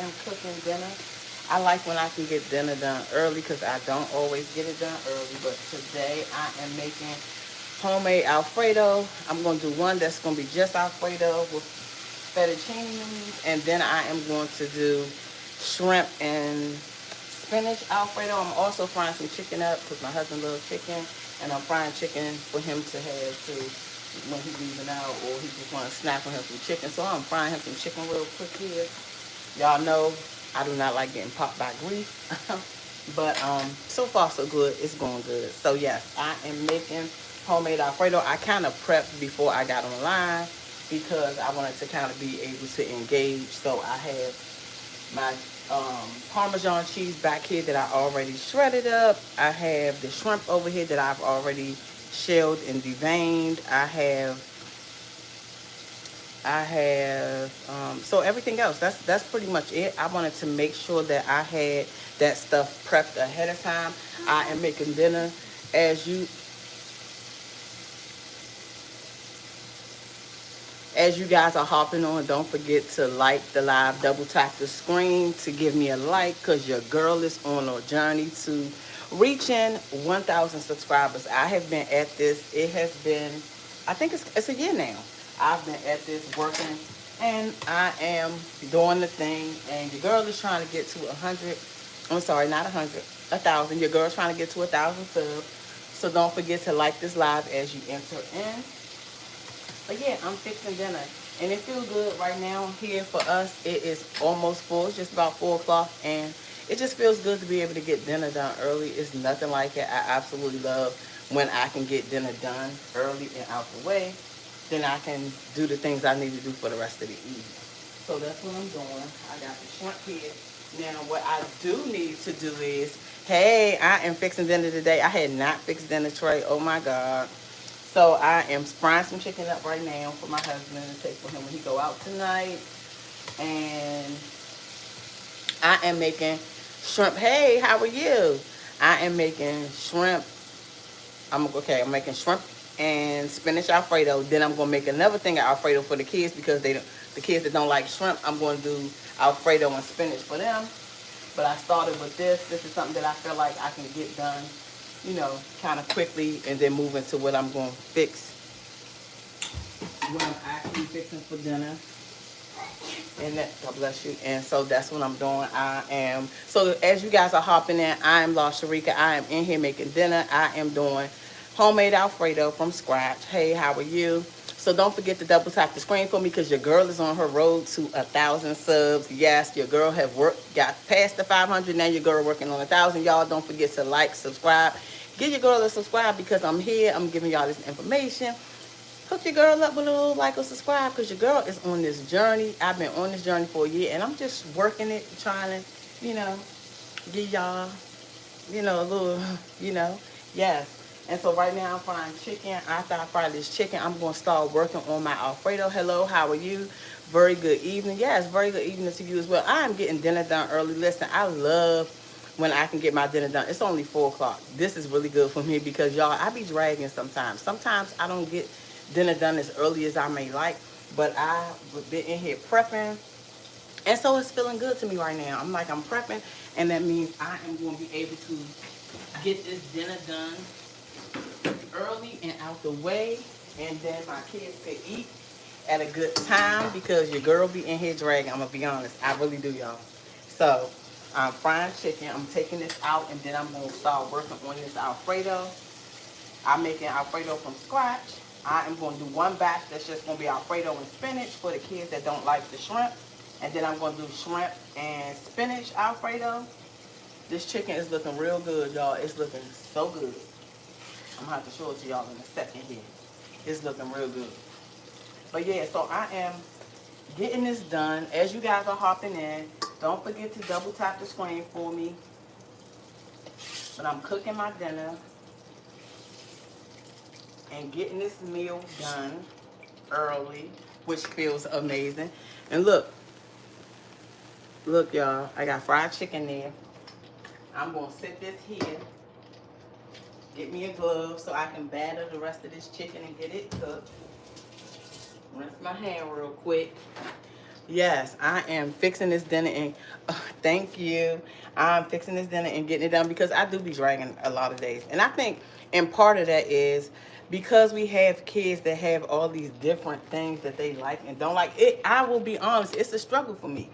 am cooking dinner. I like when I can get dinner done early because I don't always get it done early. But today I am making homemade Alfredo. I'm going to do one that's going to be just Alfredo with fettuccine, and then I am going to do shrimp and spinach Alfredo. I'm also frying some chicken up because my husband loves chicken, and I'm frying chicken for him to have too when he's leaving out, or he just want to snack on him some chicken. So I'm frying him some chicken real quick here. Y'all know I do not like getting popped by grease. But so far so good. It's going good. So yes, I am making homemade Alfredo. I kind of prepped before I got online because I wanted to kind of be able to engage. So I have my Parmesan cheese back here that I already shredded up. I have the shrimp over here that I've already shelled and deveined. I have so everything else. That's pretty much it. I wanted to make sure that I had that stuff prepped ahead of time. I am making dinner as you guys are hopping on. Don't forget to like the live, double tap the screen to give me a like because your girl is on a journey to reaching 1,000 subscribers. I have been at this. It has been, I think it's a year now. I've been at this working, and I am doing the thing. And your girl is trying to get to 100. I'm sorry, not 100, 1,000. Your girl's trying to get to 1,000 subs. So don't forget to like this live as you enter in. But yeah, I'm fixing dinner. And it feels good right now here for us. It is almost full. It's just about 4 o'clock. And it just feels good to be able to get dinner done early. It's nothing like it. I absolutely love when I can get dinner done early and out the way. Then I can do the things I need to do for the rest of the evening. So that's what I'm doing. I got the shrimp here. Now what I do need to do is, hey, I am fixing dinner today. I had not fixed dinner tray. Oh my God. So I am frying some chicken up right now for my husband to take for him when he go out tonight. And I am making shrimp. Hey, how are you? I am making shrimp. I'm making shrimp and spinach Alfredo. Then I'm gonna make another thing of Alfredo for the kids because the kids that don't like shrimp, I'm gonna do Alfredo and spinach for them. But I started with this. This is something that I feel like I can get done, kind of quickly, and then move into what I'm going to fix, what I'm actually fixing for dinner. And that, God bless you. And so that's what I'm doing. So as you guys are hopping in, I am La Sharika. I am in here making dinner. I am doing homemade Alfredo from scratch. Hey, how are you? So don't forget to double tap the screen for me because your girl is on her road to 1,000 subs. Yes, your girl have got past the 500. Now your girl working on 1,000. Y'all don't forget to like, subscribe. Give your girl a subscribe because I'm here. I'm giving y'all this information. Hook your girl up with a little like or subscribe because your girl is on this journey. I've been on this journey for a year and I'm just working it, trying to, give y'all, a little, yes. And so right now I'm frying chicken. After I fry this chicken, I'm going to start working on my Alfredo. Hello, how are you? Very good evening. Yes, very good evening to you as well. I am getting dinner done early. Listen, I love when I can get my dinner done. It's only 4 o'clock. This is really good for me because, y'all, I be dragging sometimes. Sometimes I don't get dinner done as early as I may like, but I've been in here prepping. And so it's feeling good to me right now. I'm prepping, and that means I am going to be able to get this dinner done early and out the way, and then my kids can eat at a good time because your girl be in here dragging. I'm gonna be honest, I really do, y'all. So I'm frying chicken. I'm taking this out, and then I'm gonna start working on this Alfredo. I'm making Alfredo from scratch. I am going to do one batch that's just going to be Alfredo and spinach for the kids that don't like the shrimp. And then I'm going to do shrimp and spinach Alfredo. This chicken is looking real good, y'all. It's looking so good. I'm going to have to show it to y'all in a second here. It's looking real good. But yeah, so I am getting this done. As you guys are hopping in, don't forget to double tap the screen for me. But I'm cooking my dinner and getting this meal done early, which feels amazing. And look, y'all, I got fried chicken there. I'm gonna sit this here, get me a glove so I can batter the rest of this chicken and get it cooked. Rinse my hand real quick. Yes, I am fixing this dinner and thank you. I'm fixing this dinner and getting it done because I do be dragging a lot of days. And I think and part of that is because we have kids that have all these different things that they like and don't like. It I will be honest, it's a struggle for me.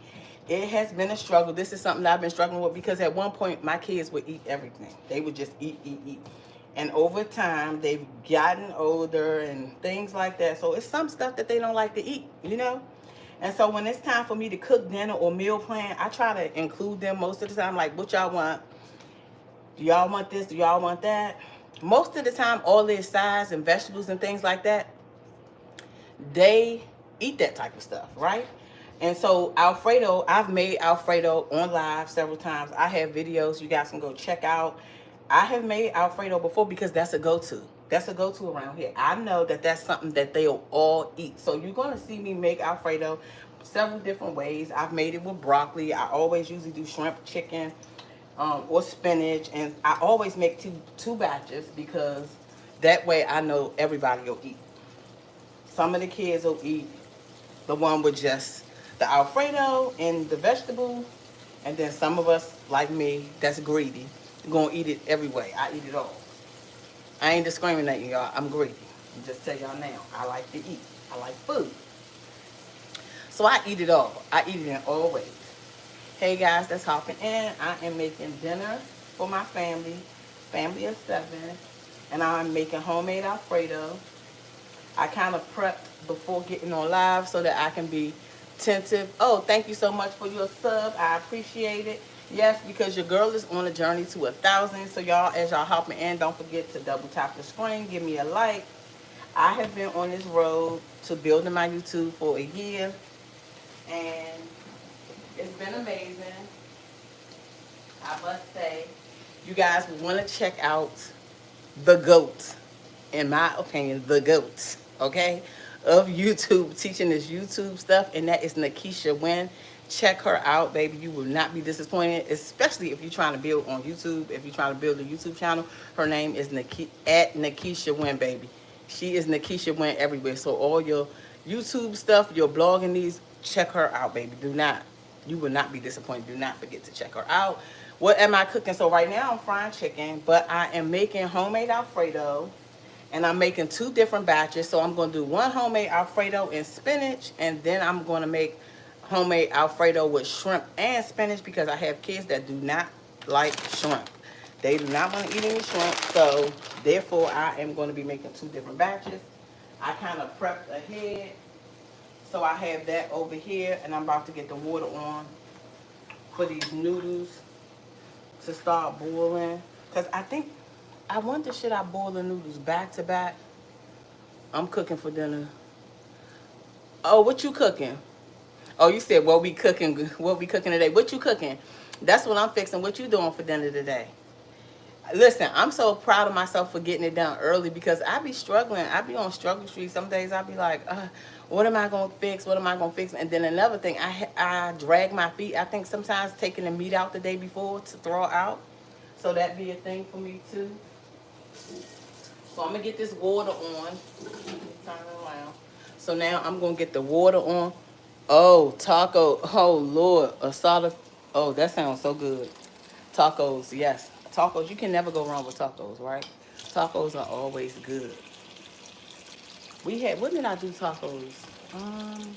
It has been a struggle. This is something that I've been struggling with because at one point my kids would eat everything. They would just eat, eat, eat. And over time they've gotten older and things like that. So it's some stuff that they don't like to eat, you know? And so when it's time for me to cook dinner or meal plan, I try to include them most of the time. Like, what y'all want? Do y'all want this? Do y'all want that? Most of the time, all their sides and vegetables and things like that, they eat that type of stuff, right? And so Alfredo, I've made Alfredo on live several times. I have videos you guys can go check out. I have made Alfredo before because that's a go-to. That's a go-to around here. I know that that's something that they'll all eat. So you're going to see me make Alfredo several different ways. I've made it with broccoli. I always usually do shrimp, chicken, or spinach. And I always make two batches because that way I know everybody will eat. Some of the kids will eat the one with just the Alfredo and the vegetable. And then some of us, like me, that's greedy, gonna eat it every way. I eat it all. I ain't discriminating, y'all. I'm greedy. Just tell y'all now, I like to eat. I like food. So I eat it all. I eat it in all ways. Hey guys, that's hopping in. I am making dinner for my family of 7, and I'm making homemade Alfredo. I kind of prepped before getting on live so that I can be attentive. Oh, thank you so much for your sub. I appreciate it. Yes, because your girl is on a journey to 1,000. So y'all, as y'all hopping in, don't forget to double tap the screen. Give me a like. I have been on this road to building my YouTube for a year, and it's been amazing. I must say, you guys want to check out the GOAT, in my opinion, the GOAT, okay, of YouTube, teaching this YouTube stuff, and that is Nakisha Wynn. Check her out, baby. You will not be disappointed, especially if you're trying to build on YouTube. If you're trying to build a YouTube channel, her name is at Nakisha Wynn, baby. She is Nakisha Wynn everywhere. So all your YouTube stuff, your blogging needs, check her out, baby. Do not, you will not be disappointed. Do not forget to check her out. What am I cooking? So right now I'm frying chicken, but I am making homemade Alfredo, and I'm making 2 different batches. So I'm going to do one homemade Alfredo and spinach, and then I'm going to make homemade Alfredo with shrimp and spinach because I have kids that do not like shrimp. They do not want to eat any shrimp, so therefore I am going to be making 2 different batches. I kind of prepped ahead, so I have that over here, and I'm about to get the water on for these noodles to start boiling. Because I wonder, should I boil the noodles back to back? I'm cooking for dinner. Oh, what you cooking? Oh, you said what we cooking? What we cooking today? What you cooking? That's what I'm fixing. What you doing for dinner today? Listen, I'm so proud of myself for getting it done early because I be struggling. I be on struggle street. Some days I be like, what am I going to fix? What am I going to fix? And then another thing, I drag my feet. I think sometimes taking the meat out the day before to throw out. So that be a thing for me too. So I'm going to get this water on. Turn it around. So now I'm going to get the water on. Oh, taco. Oh, Lord. Asada. Oh, that sounds so good. Tacos, yes. Tacos, you can never go wrong with tacos, right? Tacos are always good. What did I do tacos? Um,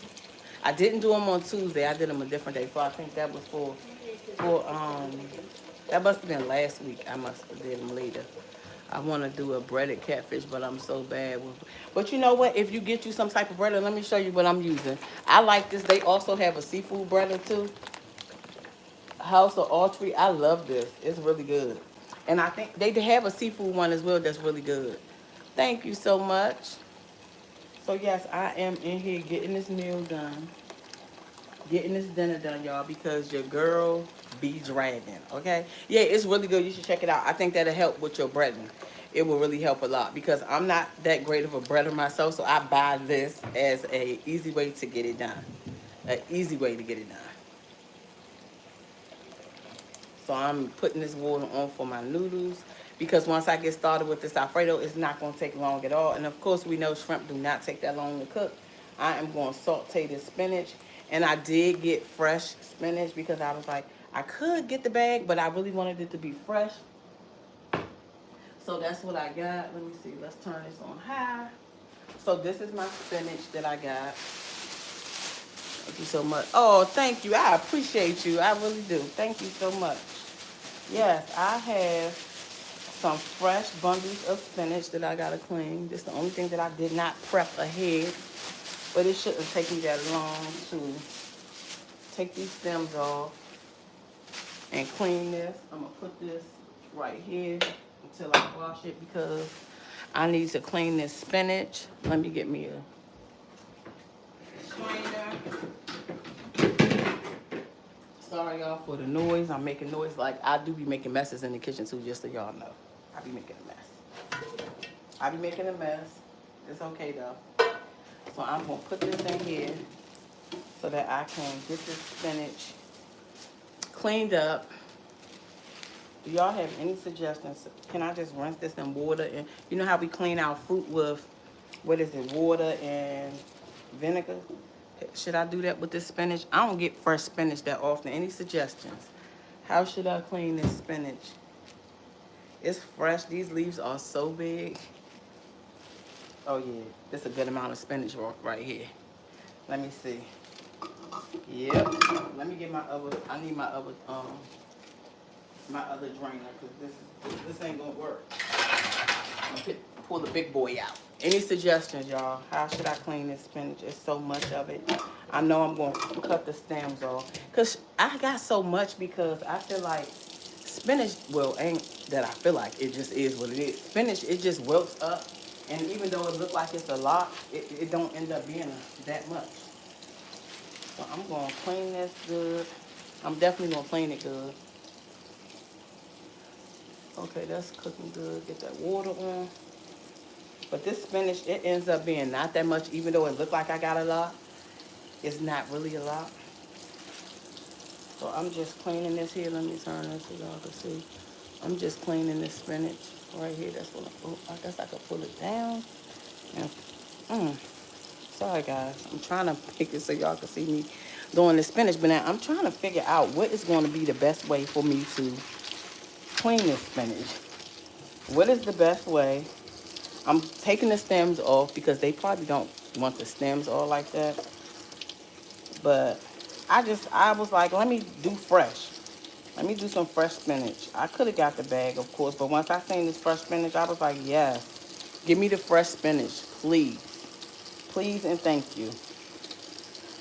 I didn't do them on Tuesday. I did them a different day. So I think that was for that must have been last week. I must have did them later. I want to do a breaded catfish, but I'm so bad with. But you know what? If you get you some type of breader, let me show you what I'm using. I like this. They also have a seafood breader too. House of Autry. I love this. It's really good. And I think they have a seafood one as well that's really good. Thank you so much. So yes, I am in here getting this meal done. Getting this dinner done, y'all, because your girl be dragging, okay? Yeah, it's really good. You should check it out. I think that'll help with your breading. It will really help a lot because I'm not that great of a breader myself, so I buy this as a easy way to get it done. An easy way to get it done. So I'm putting this water on for my noodles because once I get started with this Alfredo, it's not going to take long at all. And of course, we know shrimp do not take that long to cook. I am going to saute this spinach. And I did get fresh spinach because I was like, I could get the bag, but I really wanted it to be fresh. So that's what I got. Let me see. Let's turn this on high. So this is my spinach that I got. Thank you so much. Oh, thank you. I appreciate you. I really do. Thank you so much. Yes, I have some fresh bundles of spinach that I gotta clean. This is the only thing that I did not prep ahead, but it shouldn't take me that long to take these stems off and clean this. I'm gonna put this right here until I wash it because I need to clean this spinach. Let me get me a strainer. Sorry y'all for the noise. I'm making noise. Like I do be making messes in the kitchen too, just so y'all know. I be making a mess. I be making a mess. It's okay though. So I'm gonna put this in here so that I can get this spinach cleaned up. Do y'all have any suggestions? Can I just rinse this in water? And you know how we clean our fruit with, what is it, water and vinegar? Should I do that with this spinach? I don't get fresh spinach that often. Any suggestions? How should I clean this spinach? It's fresh. These leaves are so big. Oh yeah, that's a good amount of spinach right here. Let me see. Yep. Let me get my other. I need my other drainer because this ain't gonna work. I'm gonna pull the big boy out. Any suggestions, y'all? How should I clean this spinach? It's so much of it. I know I'm gonna cut the stems off because I got so much because I feel like spinach. Well, ain't that I feel like it just is what it is. Spinach, it just wilts up, and even though it looks like it's a lot, it don't end up being that much. So I'm gonna clean this good. I'm definitely gonna clean it good. Okay, that's cooking good. Get that water on. But this spinach, it ends up being not that much, even though it looked like I got a lot. It's not really a lot. So I'm just cleaning this here. Let me turn this so y'all can see. I'm just cleaning this spinach right here. That's what I guess I could pull it down. And, sorry guys. I'm trying to pick it so y'all can see me doing the spinach. But now I'm trying to figure out what is going to be the best way for me to clean this spinach. What is the best way? I'm taking the stems off because they probably don't want the stems all like that. But I was like, let me do fresh. Let me do some fresh spinach. I could have got the bag, of course, but once I seen this fresh spinach, I was like, yes, give me the fresh spinach, please. Please and thank you.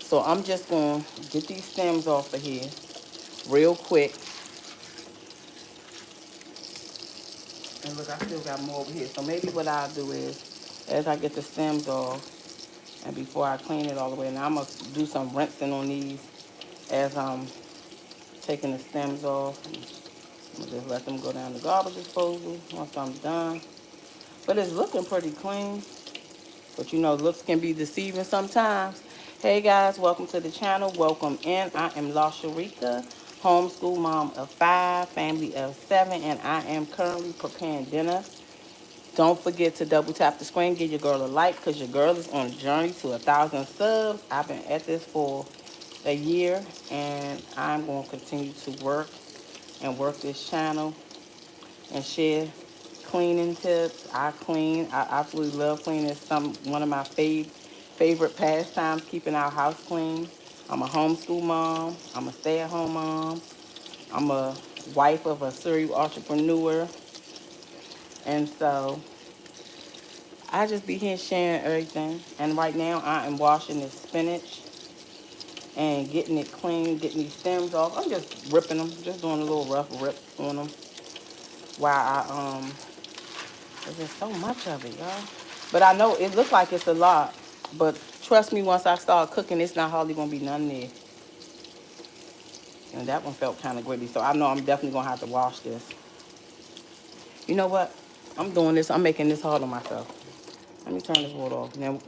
So I'm just going to get these stems off of here real quick. And look, I still got more over here. So maybe what I'll do is, as I get the stems off, and before I clean it all the way, now I'm going to do some rinsing on these as I'm taking the stems off. I'm going to just let them go down the garbage disposal once I'm done. But it's looking pretty clean. But you know, looks can be deceiving sometimes. Hey guys, welcome to the channel. Welcome in. I am La Sharika, homeschool mom of 5, family of 7, and I am currently preparing dinner. Don't forget to double tap the screen, give your girl a like, because your girl is on a journey to 1,000 subs. I've been at this for a year, and I'm going to continue to work this channel and share cleaning tips. I clean. I absolutely love cleaning. It's one of my favorite pastimes, keeping our house clean. I'm a homeschool mom. I'm a stay-at-home mom. I'm a wife of a serial entrepreneur. And so I just be here sharing everything. And right now I am washing this spinach and getting it clean, getting these stems off. I'm just ripping them, just doing a little rough rip on them while there's just so much of it, y'all. But I know it looks like it's a lot, but trust me, once I start cooking, it's not hardly gonna be none there. And that one felt kind of gritty, so I know I'm definitely gonna have to wash this. You know what? I'm doing this. I'm making this hard on myself. Let me turn this water off. Now,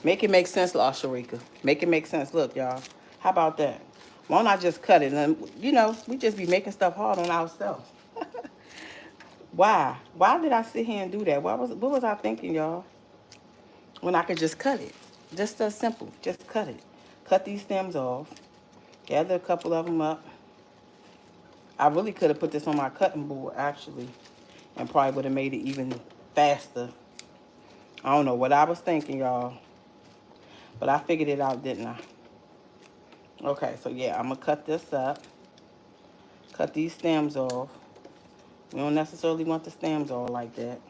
make it make sense, La Sharika. Make it make sense. Look, y'all. How about that? Why don't I just cut it? And, you know, we just be making stuff hard on ourselves. Why? Why did I sit here and do that? What was I thinking, y'all? When I could just cut it. Just as simple. Just cut it. cut these stems off. Gather a couple of them up. I really could have put this on my cutting board, actually, and probably would have made it even faster. I don't know what I was thinking, y'all, but I figured it out, didn't I? Okay, so yeah, I'm going to cut this up. Cut these stems off. We don't necessarily want the stems all like that.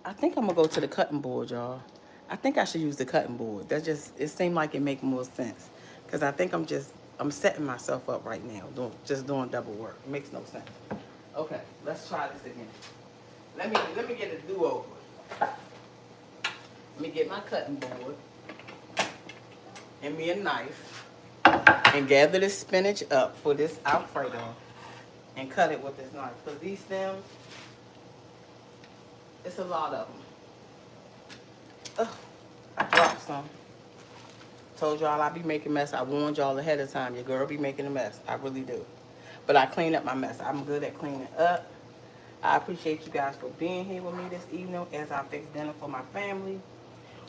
I think I'm going to go to the cutting board, y'all. I think I should use the cutting board. That just, it seemed like it make more sense. Because I think I'm setting myself up right now, just doing double work. It makes no sense. Okay, let's try this again. Let me get a do-over. Let me get my cutting board and me a knife and gather this spinach up for this Alfredo and cut it with this knife. Because these stems, it's a lot of them. Ugh, I dropped some. Told y'all I be making mess. I warned y'all ahead of time. Your girl be making a mess. I really do. But I clean up my mess. I'm good at cleaning up. I appreciate you guys for being here with me this evening as I fix dinner for my family.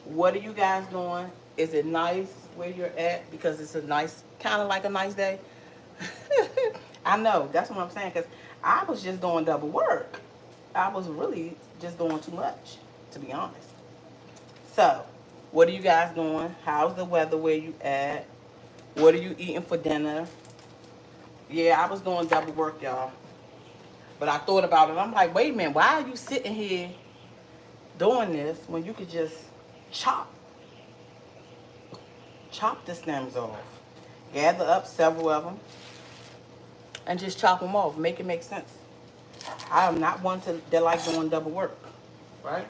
What are you guys doing? Is it nice where you're at? Because it's a nice, kind of like a nice day. I know. That's what I'm saying. Because I was just doing double work. I was really just doing too much, to be honest. So, what are you guys doing? How's the weather where you at? What are you eating for dinner? Yeah, I was doing double work, y'all. But I thought about it. I'm like, wait a minute. Why are you sitting here doing this when you could just chop the stems off? Gather up several of them and just chop them off. Make it make sense. I am not one that like doing double work, right?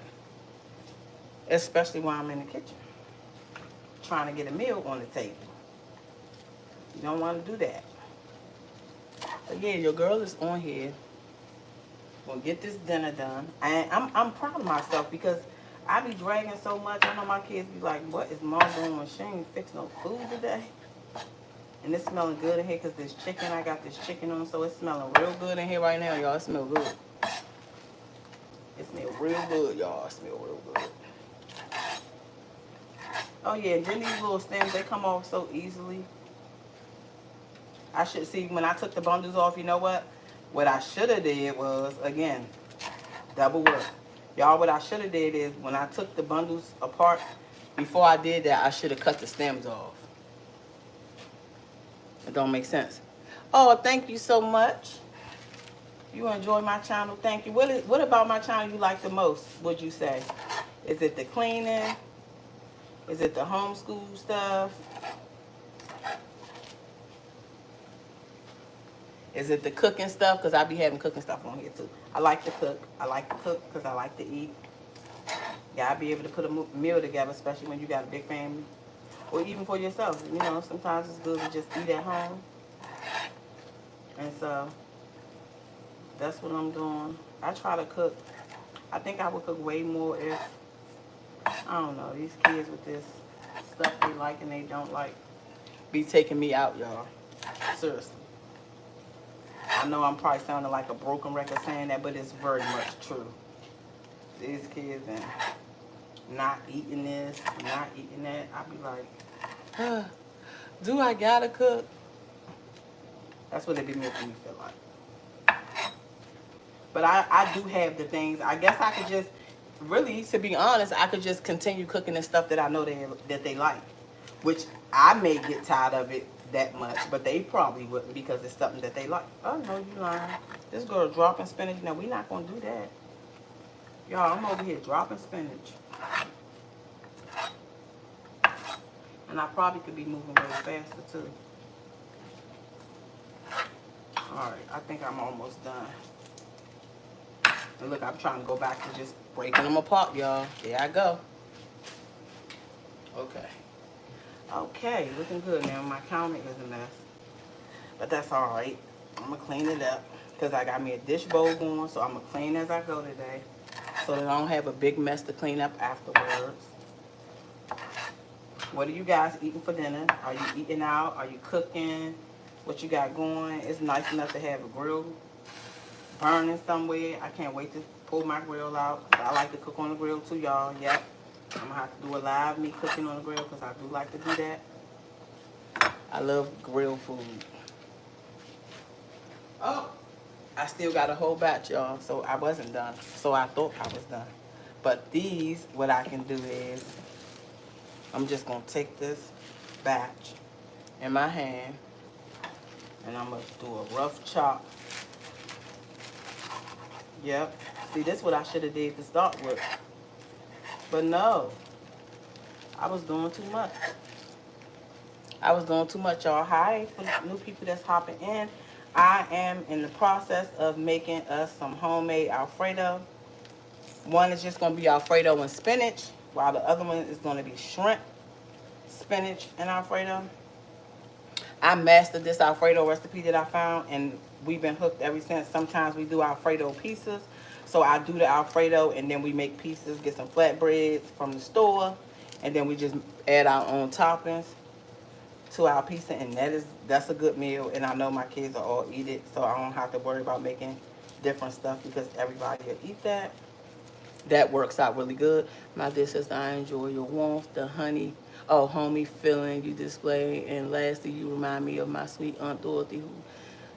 Especially while I'm in the kitchen trying to get a meal on the table. You don't want to do that. But yeah, your girl is on here. Gonna get this dinner done. And I'm proud of myself because I be dragging so much. I know my kids be like, what is mom doing? She ain't fix no food today. And it's smelling good in here because this chicken, I got this chicken on, so it's smelling real good in here right now, y'all. It smells good. It smells real good, y'all. It smells real good. Oh yeah, and then these little stems, they come off so easily. I should see when I took the bundles off, you know what? What I should have did was, again, double work. Y'all, what I should have did is when I took the bundles apart, before I did that, I should have cut the stems off. It don't make sense. Oh, thank you so much. You enjoy my channel. Thank you. What about my channel you like the most, would you say? Is it the cleaning? Is it the homeschool stuff? Is it the cooking stuff? Because I be having cooking stuff on here too. I like to cook. I like to cook because I like to eat. You gotta be able to put a meal together, especially when you got a big family. Or even for yourself. You know, sometimes it's good to just eat at home. And so, that's what I'm doing. I try to cook. I think I would cook way more if, I don't know, these kids with this stuff they like and they don't like be taking me out, y'all. Seriously. I know I'm probably sounding like a broken record saying that, but it's very much true. These kids and not eating this, not eating that. I be like, do I gotta cook? That's what it be making me feel like. But I do have the things. I guess I could just, really, to be honest, I could just continue cooking the stuff that I know that they like. Which I may get tired of it that much, but they probably wouldn't because it's something that they like. Oh, no, you lying. This girl dropping spinach. No, we're not going to do that. Y'all, I'm over here dropping spinach. And I probably could be moving way faster, too. Alright, I think I'm almost done. And look, I'm trying to go back to just breaking them apart, y'all. There I go. Okay. Okay, looking good now. My counter is a mess. But that's alright. I'm going to clean it up. Because I got me a dish bowl going, so I'm going to clean as I go today. So that I don't have a big mess to clean up afterwards. What are you guys eating for dinner? Are you eating out? Are you cooking? What you got going? It's nice enough to have a grill burning somewhere. I can't wait to pull my grill out. I like to cook on the grill too, y'all. Yep. I'm gonna have to do a live me cooking on the grill because I do like to do that. I love grilled food. Oh, I still got a whole batch, y'all. So I wasn't done. So I thought I was done. But these, what I can do is, I'm just gonna take this batch in my hand and I'm gonna do a rough chop. Yep. See, this is what I should have did to start with. But no, I was doing too much. I was doing too much, y'all. Hi, for the new people that's hopping in. I am in the process of making us some homemade Alfredo. One is just going to be Alfredo and spinach, while the other one is going to be shrimp, spinach, and Alfredo. I mastered this Alfredo recipe that I found, and we've been hooked ever since. Sometimes we do Alfredo pieces. So I do the Alfredo, and then we make pieces, get some flatbreads from the store, and then we just add our own toppings to our pizza, and that's a good meal. And I know my kids will all eat it, so I don't have to worry about making different stuff because everybody will eat that. That works out really good. My dear sister, I enjoy your warmth, the honey, oh, homey feeling you display. And lastly, you remind me of my sweet Aunt Dorothy, who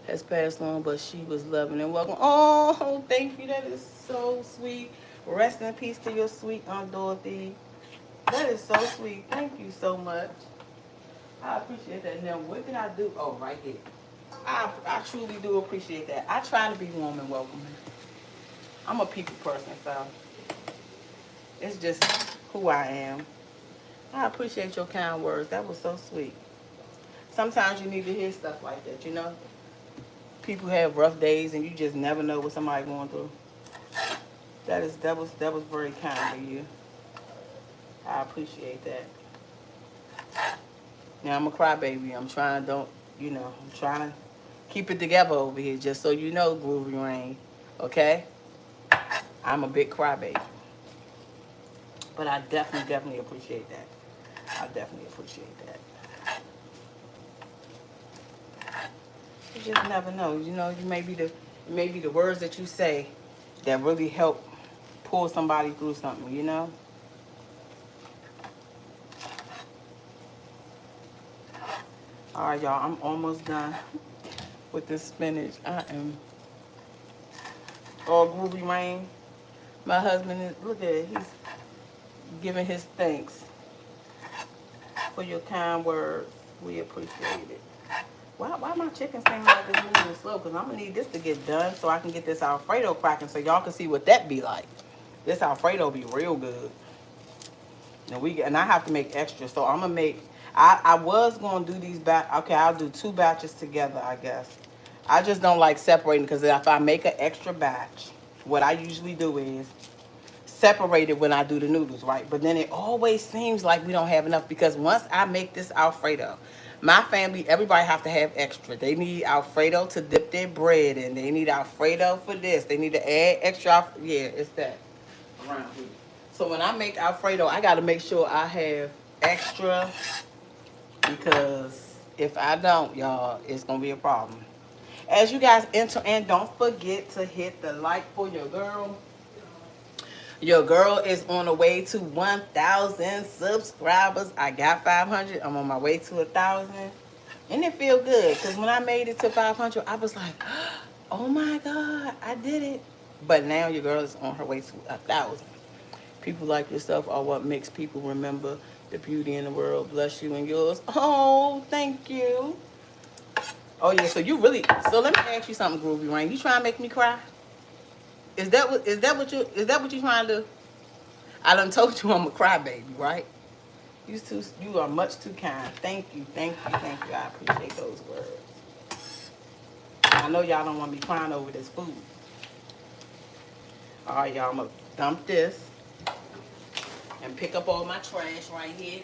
has passed on, but she was loving and welcome. Oh, thank you. That is so sweet. Rest in peace to your sweet Aunt Dorothy. That is so sweet. Thank you so much. I appreciate that. Now, what did I do? Oh, right here. I truly do appreciate that. I try to be warm and welcoming. I'm a people person, so it's just who I am. I appreciate your kind words. That was so sweet. Sometimes you need to hear stuff like that, you know? People have rough days and you just never know what somebody's going through. That was very kind of you. I appreciate that. Now I'm a crybaby. I'm trying to I'm trying to keep it together over here, just so you know, Groovy Rain. Okay? I'm a big crybaby. But I definitely appreciate that. I definitely appreciate that. You just never know. You know, you may be the words that you say that really help pull somebody through something, you know? All right, y'all, I'm almost done with this spinach. I am all Groovy Rain. My husband is, look at it, he's giving his thanks for your kind words. We appreciate it. Why my chicken seem like it's moving slow? Because I'm going to need this to get done so I can get this Alfredo cracking so y'all can see what that be like. This Alfredo be real good. And I have to make extra. So I'm going to make, I was going to do these okay, I'll do 2 batches together, I guess. I just don't like separating because if I make an extra batch, what I usually do is separate it when I do the noodles, right? But then it always seems like we don't have enough because once I make this Alfredo, my family, everybody have to have extra. They need Alfredo to dip their bread in. They need Alfredo for this. They need to add extra. Yeah, it's that around here. So when I make Alfredo, I got to make sure I have extra because if I don't, y'all, it's going to be a problem. As you guys enter in, don't forget to hit the like for your girl. Your girl is on the way to 1,000 subscribers. I got 500. I'm on my way to 1,000. And it feel good because when I made it to 500, I was like, oh my God, I did it. But now your girl is on her way to 1,000. People like yourself are what makes people remember the beauty in the world. Bless you and yours. Oh, thank you. Oh yeah, so let me ask you something, Groovy Rain. You trying to make me cry? Is that what you trying to do? I done told you I'm a crybaby, right? You are much too kind. Thank you. I appreciate those words. I know y'all don't want me crying over this food. All right, y'all, I'm gonna dump this and pick up all my trash right here.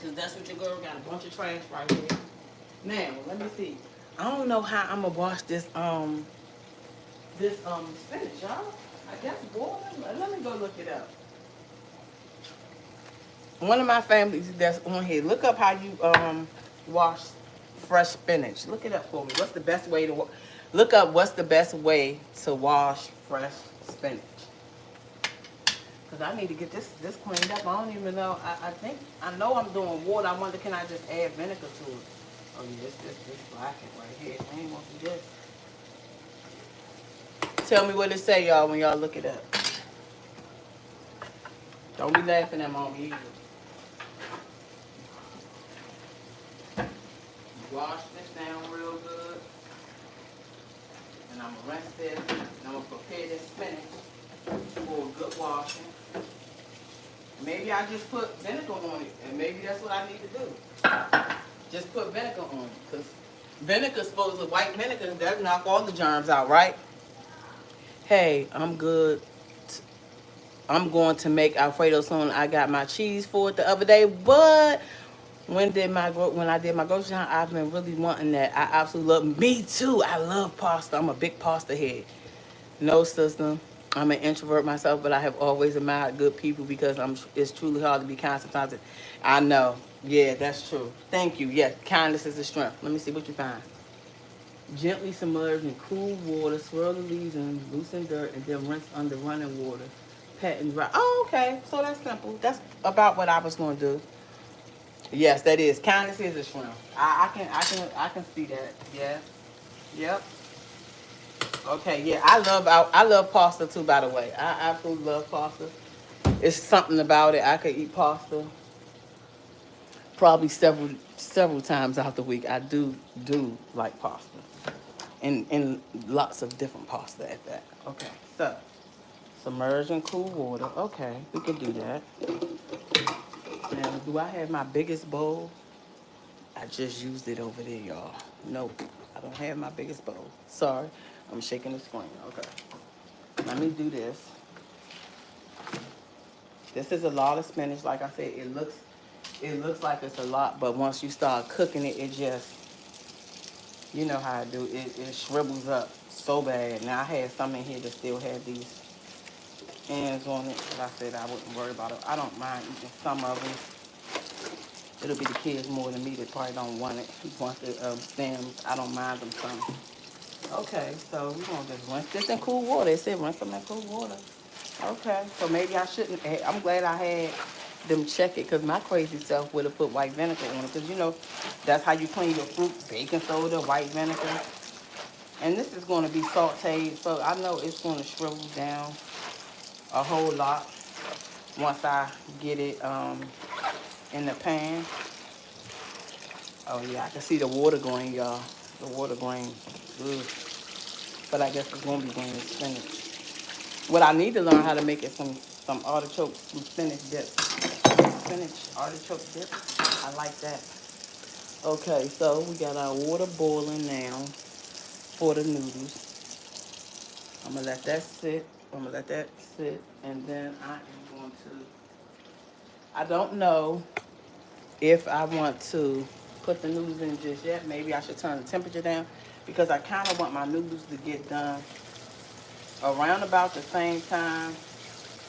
Cause that's what your girl got, a bunch of trash right here. Now, let me see. I don't know how I'm gonna wash this spinach, y'all. I guess boiling. Let me go look it up. One of my families that's on here, look up how you wash fresh spinach. Look it up for me. What's the best way to look up what's the best way to wash fresh spinach? Because Because I need to get this cleaned up. I don't even know. I know I'm doing water. I wonder, can I just add vinegar to it? Oh, yeah, this blackened right here. I ain't want to do this. Tell me what it say, y'all, when y'all look it up. Don't be laughing at mommy either. Wash this down real good. And I'm going to rinse this. And I'm going to prepare this spinach for a good washing. Maybe I just put vinegar on it. And maybe that's what I need to do. Just put vinegar on it. Because vinegar, supposedly white vinegar, that'll knock all the germs out, right? Hey, I'm good. I'm going to make Alfredo soon. I got my cheese for it the other day, but when I did my grocery hunt, I've been really wanting that. I absolutely love. Me too. I love pasta. I'm a big pasta head. No system. I'm an introvert myself, but I have always admired good people because it's truly hard to be kind sometimes. I know. Yeah, that's true. Thank you. Yeah, kindness is a strength. Let me see what you find. Gently submerge in cool water, swirl the leaves and loosen dirt, and then rinse under running water. Pat and dry. Oh, okay. So that's simple. That's about what I was going to do. Yes, that is. Kindness is a shrimp. I can see that. Yeah. Yep. Okay. Yeah. I love pasta too. By the way, I absolutely love pasta. It's something about it. I could eat pasta probably several times out the week. I do like pasta, and lots of different pasta at that. Okay. So submerge in cool water. Okay, we can do that. Now, do I have my biggest bowl? I just used it over there, y'all. Nope, I don't have my biggest bowl. Sorry, I'm shaking the screen. Okay, let me do this. This is a lot of spinach. Like I said, it looks like it's a lot, but once you start cooking it, it just, you know how I do. It shrivels up so bad. Now I had some in here that still had these ends on it, but I said I wouldn't worry about it. I don't mind eating some of them. It'll be the kids more than me that probably don't want it. Want the stems. I don't mind them some. Okay, so we're going to just rinse this in cool water. It said rinse them in cool water. Okay, so maybe I shouldn't. I'm glad I had them check it because my crazy self would have put white vinegar on it because, that's how you clean your fruit. Baking soda, white vinegar. And this is going to be sauteed, so I know it's going to shrivel down a whole lot once I get it in the pan. Oh yeah, I can see the water going, y'all. The water going. Ugh. But I guess it's gonna be going in spinach. What I need to learn how to make is some artichoke, some spinach dip. Spinach artichoke dip. I like that. Okay, so we got our water boiling now for the noodles. I'm gonna let that sit. And then I am going to. I don't know if I want to put the noodles in just yet. Maybe I should turn the temperature down because I kind of want my noodles to get done around about the same time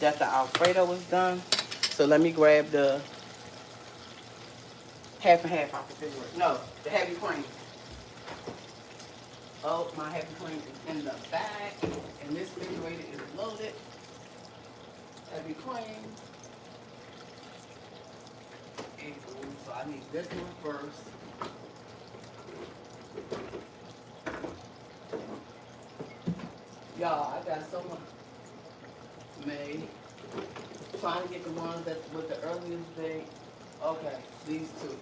that the Alfredo is done. So let me grab the half and half off the refrigerator. No, the heavy cream. Oh, my heavy cream is in the bag, and this refrigerator is loaded. Heavy cream. So I need this one first. Y'all, I got so much made. Trying to get the ones that with the earliest date. Okay, these two.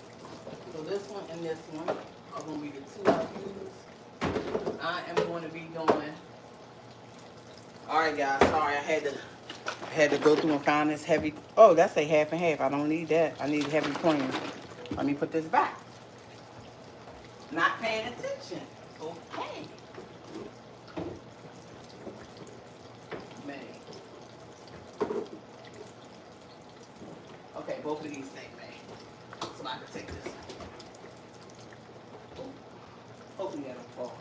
So this one and this one are going to be the two I use. I am going to be doing. All right, guys. Sorry, I had to go through and find this heavy. Oh, that's a half and half. I don't need that. I need heavy cream. Let me put this back. Not paying attention. Okay. Man. Okay, both of these say man. So I can take this. Ooh. Hopefully that don't fall.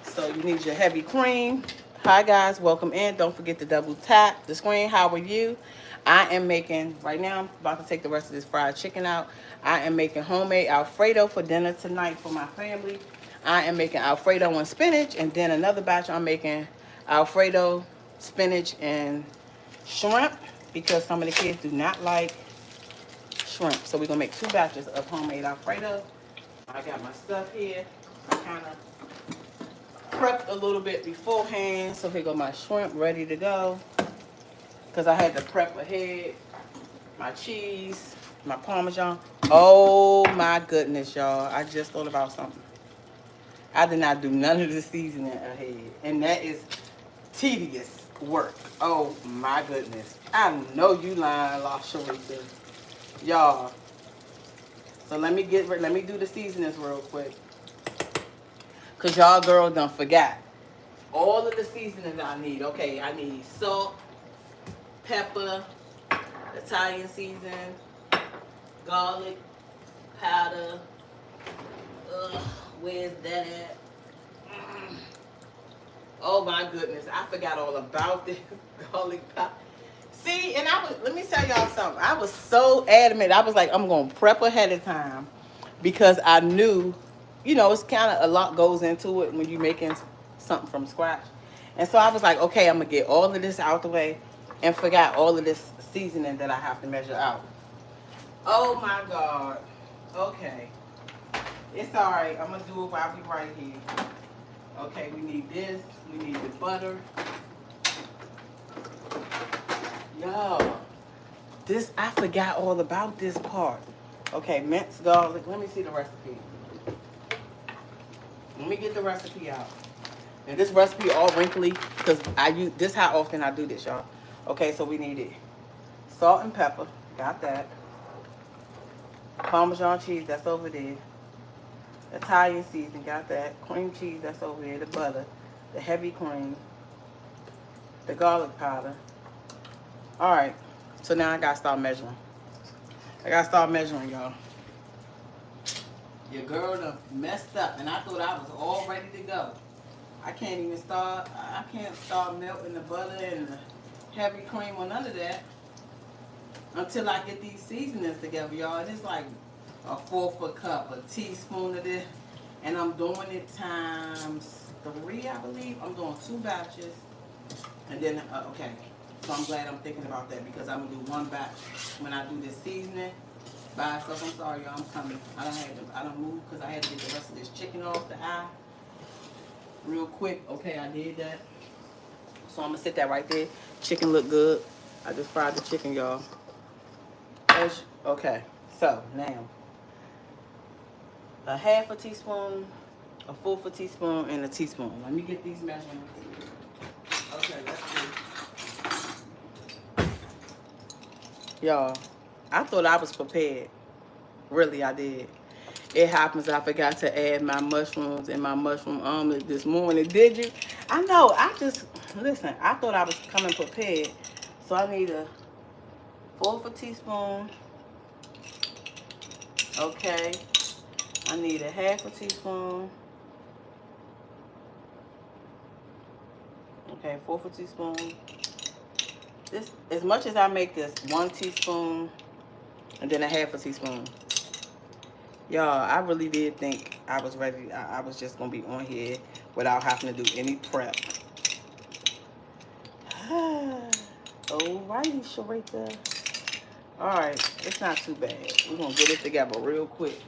So you need your heavy cream. Hi guys, welcome in. Don't forget to double tap the screen. How are you? I am making, right now I'm about to take the rest of this fried chicken out. I am making homemade Alfredo for dinner tonight for my family. I am making Alfredo and spinach, and then another batch I'm making Alfredo, spinach, and shrimp because some of the kids do not like shrimp. So we're going to make 2 batches of homemade Alfredo. I got my stuff here. I kind of prepped a little bit beforehand. So here go my shrimp ready to go. Because I had to prep ahead. My cheese, my Parmesan. Oh my goodness, y'all. I just thought about something. I did not do none of the seasoning ahead. And that is tedious work. Oh my goodness. I know you lying, La Sharita. Y'all. So let me do the seasonings real quick. Cause y'all girl done forgot. All of the seasonings I need. Okay, I need salt, pepper, Italian season, garlic powder. Ugh, where's that at? Oh my goodness, I forgot all about this garlic powder. See, and let me tell y'all something. I was so adamant. I was like, I'm gonna prep ahead of time because I knew, it's kind of a lot goes into it when you're making something from scratch. And so I was like, okay, I'm gonna get all of this out the way and forgot all of this seasoning that I have to measure out. Oh my God. Okay. It's all right. I'm gonna do it while we right here. Okay, we need this. We need the butter. Y'all, I forgot all about this part. Okay, minced garlic. Let me see the recipe. Let me get the recipe out. And this recipe all wrinkly because I use this how often I do this, y'all. Okay, so we need it. Salt and pepper. Got that. Parmesan cheese, that's over there. Italian seasoning, got that. Cream cheese, that's over there. The butter. The heavy cream. The garlic powder. Alright, so now I gotta start measuring. Y'all. Your girl done messed up, and I thought I was all ready to go. I can't start melting the butter and the heavy cream or none of that until I get these seasonings together, y'all. And it's like a 1/4 cup, a teaspoon of this, and I'm doing it times 3, I believe. I'm doing 2 batches, and then okay. So I'm glad I'm thinking about that because I'm gonna do 1 batch when I do this seasoning by itself. I'm sorry, y'all. I'm coming. I don't move because I had to get the rest of this chicken off the eye real quick. Okay, I did that. So I'm gonna sit that right there. Chicken look good. I just fried the chicken, y'all. Okay. So now, a 1/2 teaspoon, a 1/4 teaspoon, and a teaspoon. Let me get these measurements. Okay, let's see. Y'all, I thought I was prepared. Really, I did. It happens I forgot to add my mushrooms and my mushroom omelet this morning. Did you? I know. Listen, I thought I was coming prepared. So I need a 1/4 teaspoon. Okay. I need a 1/2 teaspoon. Okay, 1/4 teaspoon. This, as much as I make this, 1 teaspoon and then a 1/2 teaspoon. Y'all, I really did think I was ready. I was just going to be on here without having to do any prep. Alrighty, Sharita. Alright, it's not too bad. We're going to get it together real quick.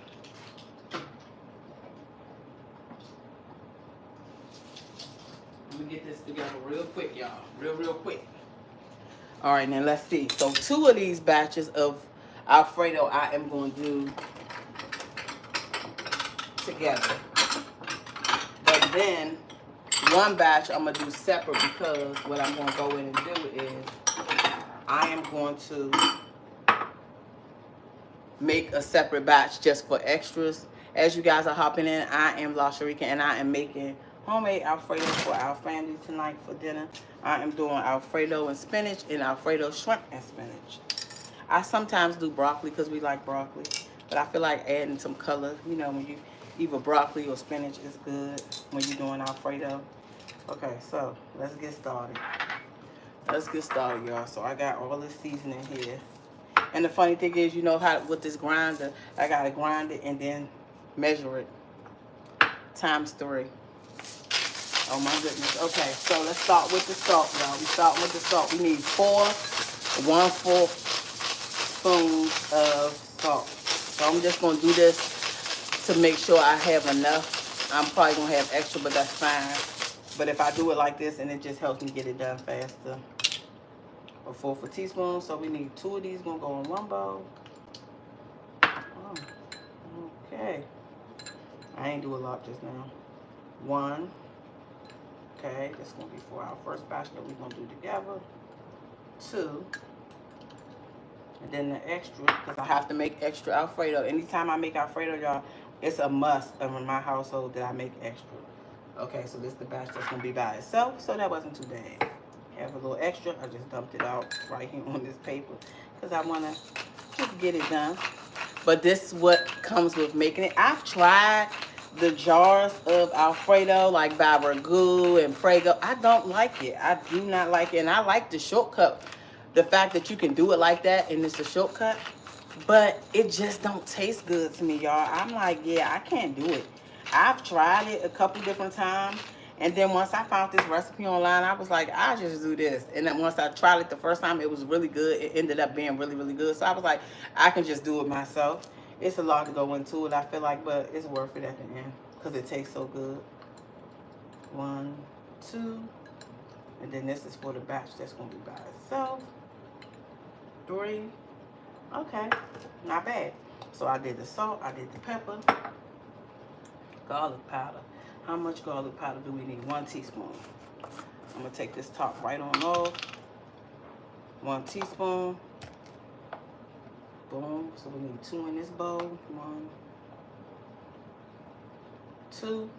Let me get this together real quick, y'all. Real quick. Alright, now let's see. So 2 of these batches of Alfredo I am going to do together. But then 1 batch I'm going to do separate because what I'm going to go in and do is I am going to make a separate batch just for extras. As you guys are hopping in, I am La Sharika and I am making homemade Alfredo for our family tonight for dinner. I am doing Alfredo and spinach and Alfredo shrimp and spinach. I sometimes do broccoli because we like broccoli. But I feel like adding some color, when you either broccoli or spinach is good when you're doing Alfredo. Okay, so let's get started. Y'all. So I got all this seasoning here. And the funny thing is, how with this grinder, I got to grind it and then measure it times 3. Oh my goodness. Okay, so let's start with the salt, y'all. We start with the salt. We need 4 1/4 spoons of salt. So I'm just gonna do this to make sure I have enough. I'm probably gonna have extra, but that's fine. But if I do it like this, and it just helps me get it done faster. A 1/4 teaspoon. So we need 2 of these. Gonna go in one bowl. Oh, okay. I ain't do a lot just now. 1. Okay, this is gonna be for our first batch that we're gonna do together. 2. And then the extra, because I have to make extra Alfredo. Anytime I make Alfredo, y'all, it's a must in my household that I make extra. Okay, so this is the batch that's going to be by itself, so that wasn't too bad. Have a little extra. I just dumped it out right here on this paper because I want to just get it done. But this is what comes with making it. I've tried the jars of Alfredo, like by Ragu and Prego. I don't like it. I do not like it. And I like the shortcut. The fact that you can do it like that and it's a shortcut, but it just don't taste good to me, y'all. I'm like, yeah, I can't do it. I've tried it a couple different times, and then once I found this recipe online, I was like, I'll just do this. And then once I tried it the first time, it was really good. It ended up being really, really good. So I was like, I can just do it myself. It's a lot to go into it, I feel like, but it's worth it at the end because it tastes so good. 1, 2, and then this is for the batch that's going to be by itself. 3. Okay, not bad. So I did the salt, I did the pepper, garlic powder. How much garlic powder do we need? 1 teaspoon. I'm gonna take this top right on off. 1 teaspoon. Boom. So we need 2 in this bowl. 1, 2,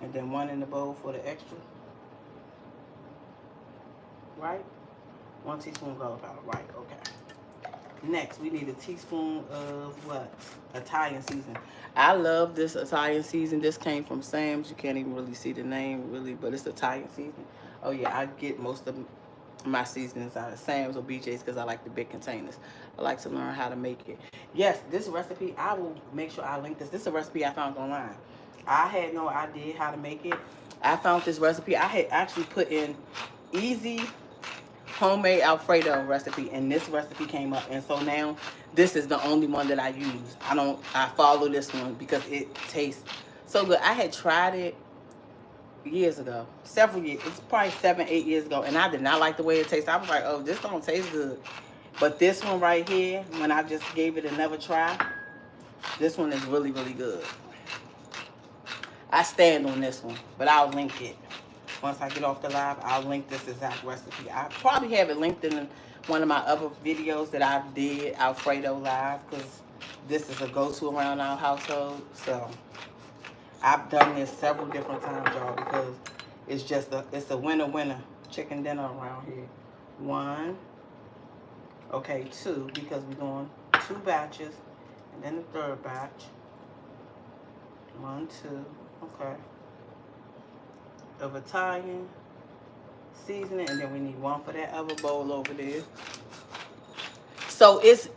and then 1 in the bowl for the extra. Right? 1 teaspoon garlic powder. Right. Okay. Next, we need a teaspoon of what? Italian seasoning. I love this Italian seasoning. This came from Sam's. You can't even really see the name, really, but it's Italian seasoning. Oh, yeah, I get most of my seasonings out of Sam's or BJ's because I like the big containers. I like to learn how to make it. Yes, this recipe, I will make sure I link this. This is a recipe I found online. I had no idea how to make it. I found this recipe. I had actually put in easy homemade Alfredo recipe, and this recipe came up, and so now this is the only one that I use. I follow this one because it tastes so good. I had tried it years ago, several years. It's probably 7, 8 years ago, and I did not like the way it tastes. I was like, oh, this don't taste good. But this one right here, when I just gave it another try, this one is really, really good. I stand on this one, but I'll link it. Once I get off the live, I'll link this exact recipe. I probably have it linked in one of my other videos that I did, Alfredo Live, because this is a go-to around our household. So I've done this several different times, y'all, because it's a winner chicken dinner around here. 1, okay, 2, because we're doing 2 batches, and then the 3rd batch. 1, 2, okay. Of Italian seasoning, and then we need 1 for that other bowl over there. So it's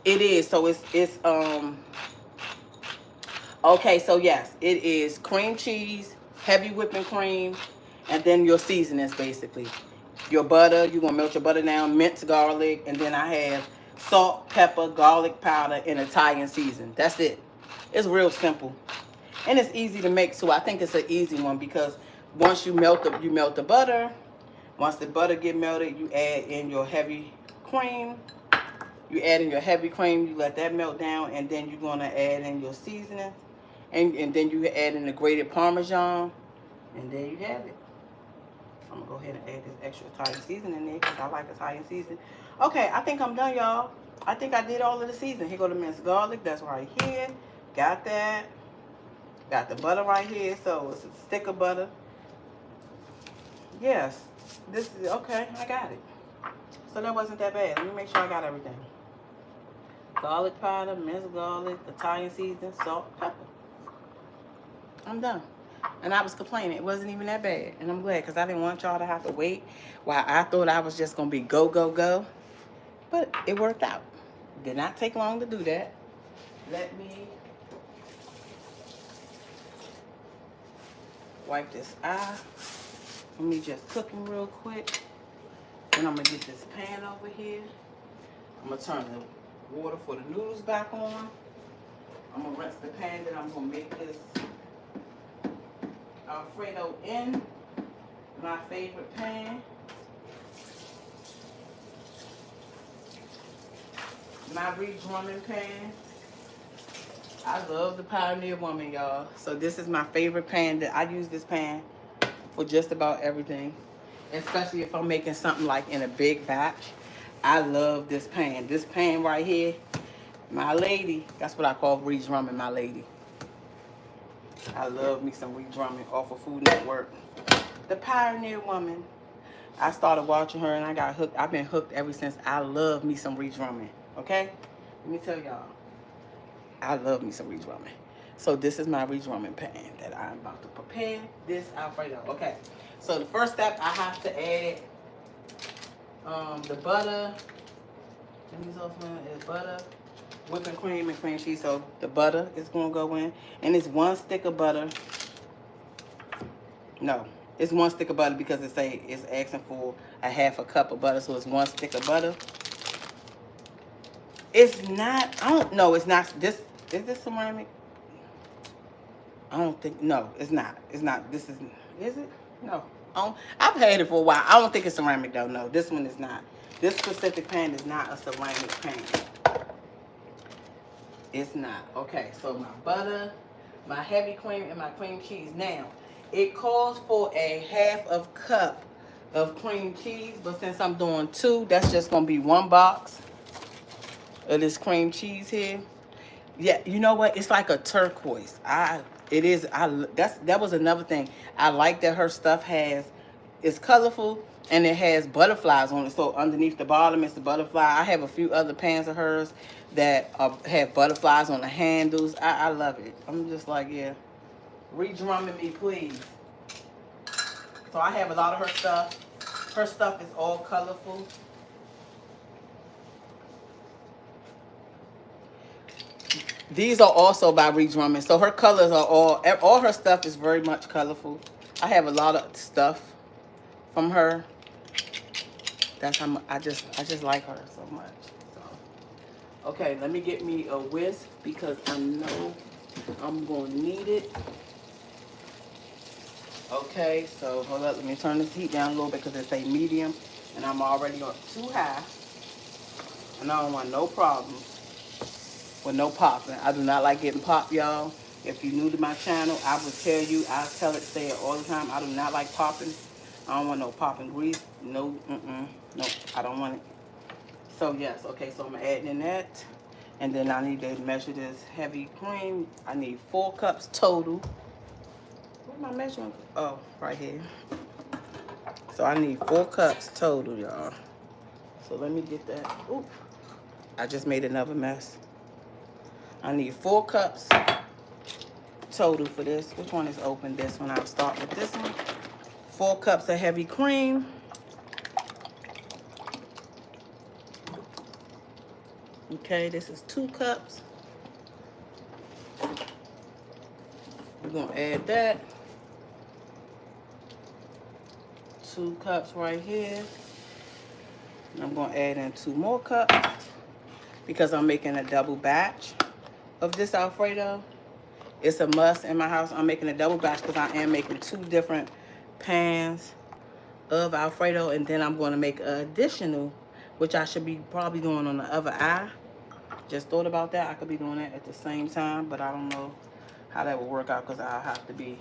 okay, so yes, it is cream cheese, heavy whipping cream, and then your seasonings basically. Your butter, you're gonna melt your butter down, minced garlic, and then I have salt, pepper, garlic powder, and Italian season. That's it. It's real simple. And it's easy to make too. I think it's an easy one because once you melt the butter. Once the butter get melted, you add in your heavy cream. You let that melt down, and then you're gonna add in your seasoning, and then you add in the grated Parmesan, and there you have it. I'm gonna go ahead and add this extra Italian seasoning in there because I like Italian seasoning. Okay, I think I'm done, y'all. I think I did all of the seasoning. Here go the minced garlic. That's right here. Got that. Got the butter right here, so it's a stick of butter. Yes, this is okay. I got it. So that wasn't that bad. Let me make sure I got everything. Garlic powder, minced garlic, Italian seasoning, salt, pepper. I'm done. And I was complaining. It wasn't even that bad. And I'm glad because I didn't want y'all to have to wait while I thought I was just going to be go, go, go. But it worked out. Did not take long to do that. Let me wipe this eye. Let me just cook them real quick. Then I'm going to get this pan over here. I'm going to turn the water for the noodles back on. I'm going to rinse the pan. Then I'm going to make this Alfredo in my favorite pan. My redrumming pan. I love the Pioneer Woman, y'all. So this is my favorite pan. That I use this pan for just about everything. Especially if I'm making something like in a big batch. I love this pan. This pan right here, my lady. That's what I call redrumming, my lady. I love me some redrumming off of Food Network. The Pioneer Woman. I started watching her and I got hooked. I've been hooked ever since. I love me some redrumming. Okay? Let me tell y'all. I love me some redrumming. So this is my redrumming pan that I'm about to prepare this Alfredo. Okay. So the first step, I have to add the butter. These also is butter, whipping cream, and cream cheese. So the butter is going to go in. And it's 1 stick of butter. No, it's 1 stick of butter because it's asking for a half a cup of butter. So it's 1 stick of butter. It's not, I don't know, it's not, this, is this ceramic? I don't think, no, it's not. It's not, this is it? No. I've had it for a while. I don't think it's ceramic though, no. This one is not. This specific pan is not a ceramic pan. It's not. Okay, so my butter, my heavy cream, and my cream cheese. Now, it calls for a half of cup of cream cheese, but since I'm doing 2, that's just going to be 1 box of this cream cheese here. Yeah, you know what? It's like a turquoise. That was another thing. I like that her stuff it's colorful and it has butterflies on it. So underneath the bottom is the butterfly. I have a few other pans of hers that have butterflies on the handles. I love it. I'm just like, yeah, redrumming me, please. So I have a lot of her stuff. Her stuff is all colorful. These are also by redrumming. So her colors are all her stuff is very much colorful. I have a lot of stuff from her. That's how I just like her so much. So, okay, let me get me a whisk because I know I'm going to need it. Okay, so hold up. Let me turn this heat down a little bit because it's a medium and I'm already on too high. And I don't want no problems with no popping. I do not like getting popped, y'all. If you're new to my channel, I will tell you, I say it all the time. I do not like popping. I don't want no popping grease. No, no, I don't want it. So yes, okay, so I'm adding in that. And then I need to measure this heavy cream. I need 4 cups total. Where's my measuring? Oh, right here. So I need 4 cups total, y'all. So let me get that. Oop. I just made another mess. I need 4 cups total for this. Which one is open? This one. I'll start with this one. 4 cups of heavy cream. Okay, this is 2 cups. We're going to add that. 2 cups right here. And I'm going to add in 2 more cups because I'm making a double batch of this Alfredo. It's a must in my house. I'm making a double batch because I am making 2 different pans of Alfredo, and then I'm going to make an additional, which I should be probably doing on the other eye. Just thought about that. I could be doing that at the same time, but I don't know how that will work out because I'll have to be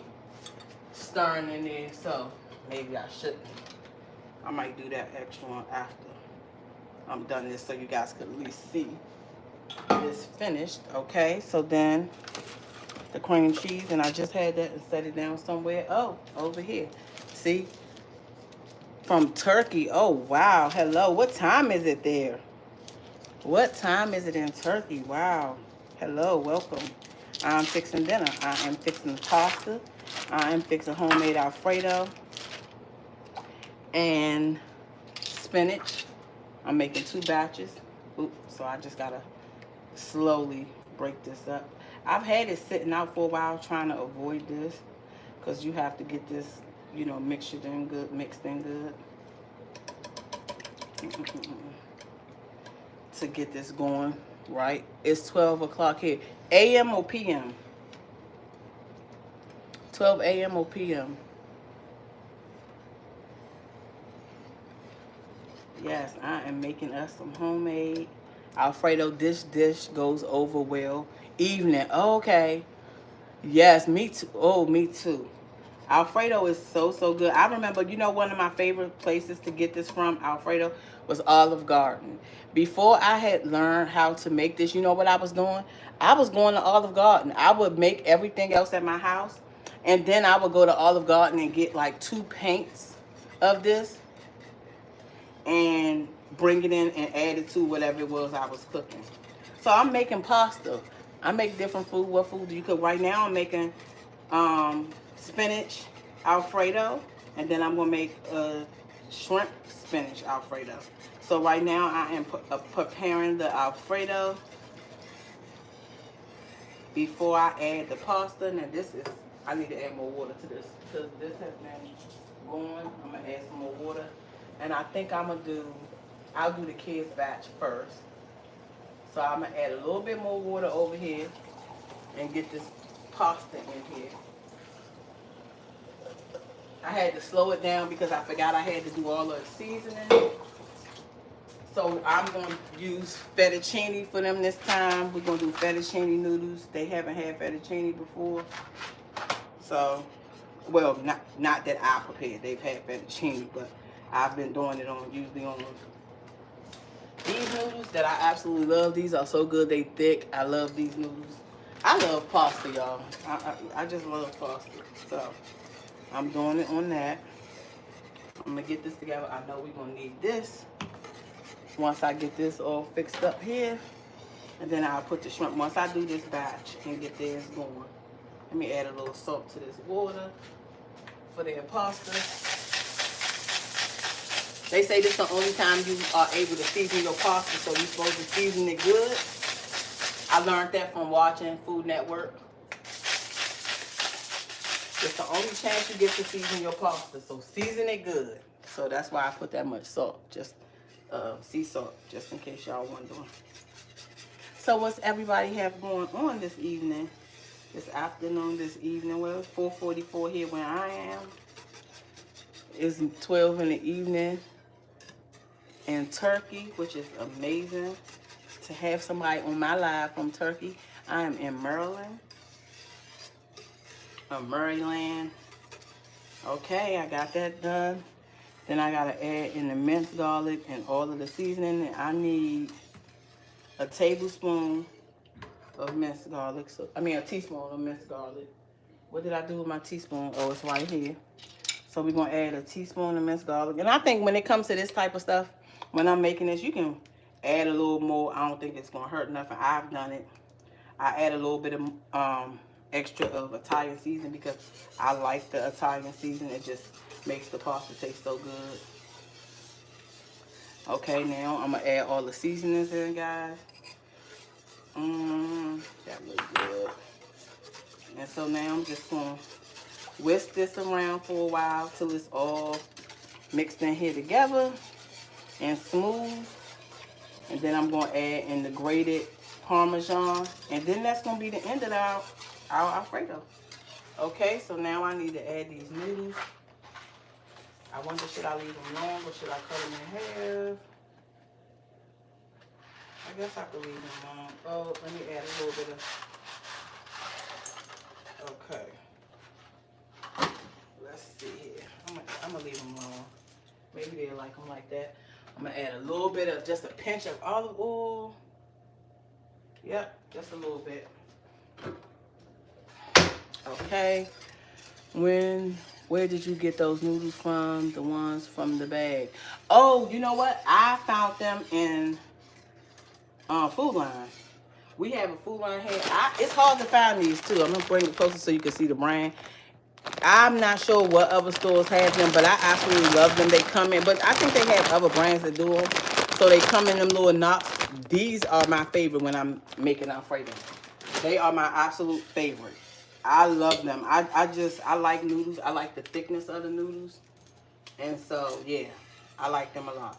stirring in there, so maybe I shouldn't. I might do that extra one after I'm done this so you guys could at least see this finished. Okay, so then the cream cheese, and I just had that and set it down somewhere. Oh, over here. See? From Turkey. Oh, wow. Hello. What time is it there? What time is it in Turkey? Wow. Hello. Welcome. I'm fixing dinner. I am fixing pasta. I am fixing homemade Alfredo. And spinach. I'm making 2 batches. Oops, so I just got to slowly break this up. I've had it sitting out for a while trying to avoid this because you have to get this you know, mixed in good. To get this going, right? It's 12 o'clock here. AM or PM? 12 AM or PM? Yes, I am making us some homemade Alfredo. This dish goes over well. Evening. Okay. Yes, me too. Oh, me too. Alfredo is so, so good. I remember, you know, one of my favorite places to get this from, Alfredo, was Olive Garden. Before I had learned how to make this, you know what I was doing? I was going to Olive Garden. I would make everything else at my house, and then I would go to Olive Garden and get like 2 pints of this and bring it in and add it to whatever it was I was cooking. So I'm making pasta. I make different food. What food do you cook? Right now I'm making spinach Alfredo, and then I'm gonna make a shrimp spinach Alfredo. So right now I am preparing the Alfredo before I add the pasta. Now this is, I need to add more water to this because this has been going. I'm gonna add some more water, and I think I'll do the kids batch first. So I'm gonna add a little bit more water over here and get this pasta in here. I had to slow it down because I forgot I had to do all of the seasoning. So I'm going to use fettuccine for them this time. We're going to do fettuccine noodles. They haven't had fettuccine before. So, well, not that I prepared. They've had fettuccine, but I've been doing it usually on these noodles that I absolutely love. These are so good. They thick. I love these noodles. I love pasta, y'all. I just love pasta. So I'm doing it on that. I'm going to get this together. I know we're going to need this once I get this all fixed up here. And then I'll put the shrimp. Once I do this batch and get theirs going, let me add a little salt to this water for their pasta. They say this is the only time you are able to season your pasta, so you're supposed to season it good. I learned that from watching Food Network. It's the only chance you get to season your pasta, so season it good. So that's why I put that much salt, just sea salt, just in case y'all wondering. So what's everybody have going on this evening, this afternoon, this evening? Well, it's 4:44 here where I am. It's 12 in the evening in Turkey, which is amazing to have somebody on my live from Turkey. I am in Maryland. Maryland. Okay, I got that done. Then I gotta add in the minced garlic and all of the seasoning. I need a tablespoon of minced garlic. So I mean a teaspoon of minced garlic. What did I do with my teaspoon? Oh, it's right here. So we're gonna add a teaspoon of minced garlic. And I think when it comes to this type of stuff, when I'm making this, you can add a little more. I don't think it's gonna hurt nothing. I've done it. I add a little bit of extra of Italian seasoning because I like the Italian seasoning. It just makes the pasta taste so good. Okay, now I'm gonna add all the seasonings in, guys. That looks good. And so now I'm just gonna whisk this around for a while till it's all mixed in here together and smooth. And then I'm gonna add in the grated Parmesan, and then that's gonna be the end of our Alfredo. Okay, so now I need to add these noodles. I wonder, should I leave them long or should I cut them in half? I guess I could leave them long. Oh, let me add a little bit of, okay. Let's see here. I'm gonna leave them long. Maybe they like them like that. I'm gonna add a little bit of, just a pinch of olive oil. Yep, just a little bit. Okay. Where did you get those noodles from? The ones from the bag. Oh, you know what? I found them in Food Line. We have a Food Line here. It's hard to find these too. I'm gonna bring it closer so you can see the brand. I'm not sure what other stores have them, but I absolutely love them. They come in, but I think they have other brands that do them. So they come in them little knots. These are my favorite when I'm making Alfredo. They are my absolute favorite. I love them. I like noodles. I like the thickness of the noodles. And so, yeah, I like them a lot.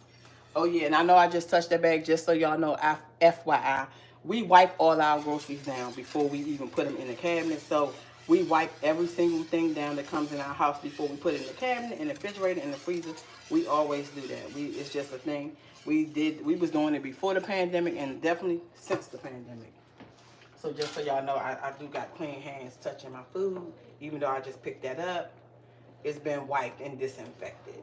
Oh, yeah, and I know I just touched that bag just so y'all know, FYI. We wipe all our groceries down before we even put them in the cabinet. So we wipe every single thing down that comes in our house before we put it in the cabinet, in the refrigerator, in the freezer. We always do that. It's just a thing. We was doing it before the pandemic and definitely since the pandemic. So just so y'all know, I do got clean hands touching my food. Even though I just picked that up, it's been wiped and disinfected.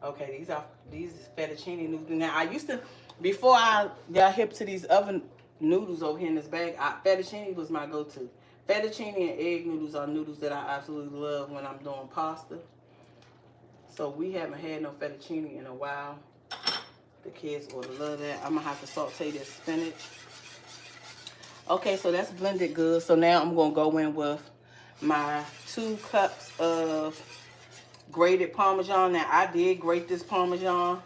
Okay, these fettuccine noodles. Now I used to, before I got hip to these other noodles over here in this bag, fettuccine was my go-to. Fettuccine and egg noodles are noodles that I absolutely love when I'm doing pasta. So we haven't had no fettuccine in a while. The kids ought to love that. I'm gonna have to saute this spinach. Okay, so that's blended good. So now I'm gonna go in with my 2 cups of grated Parmesan. Now I did grate this Parmesan.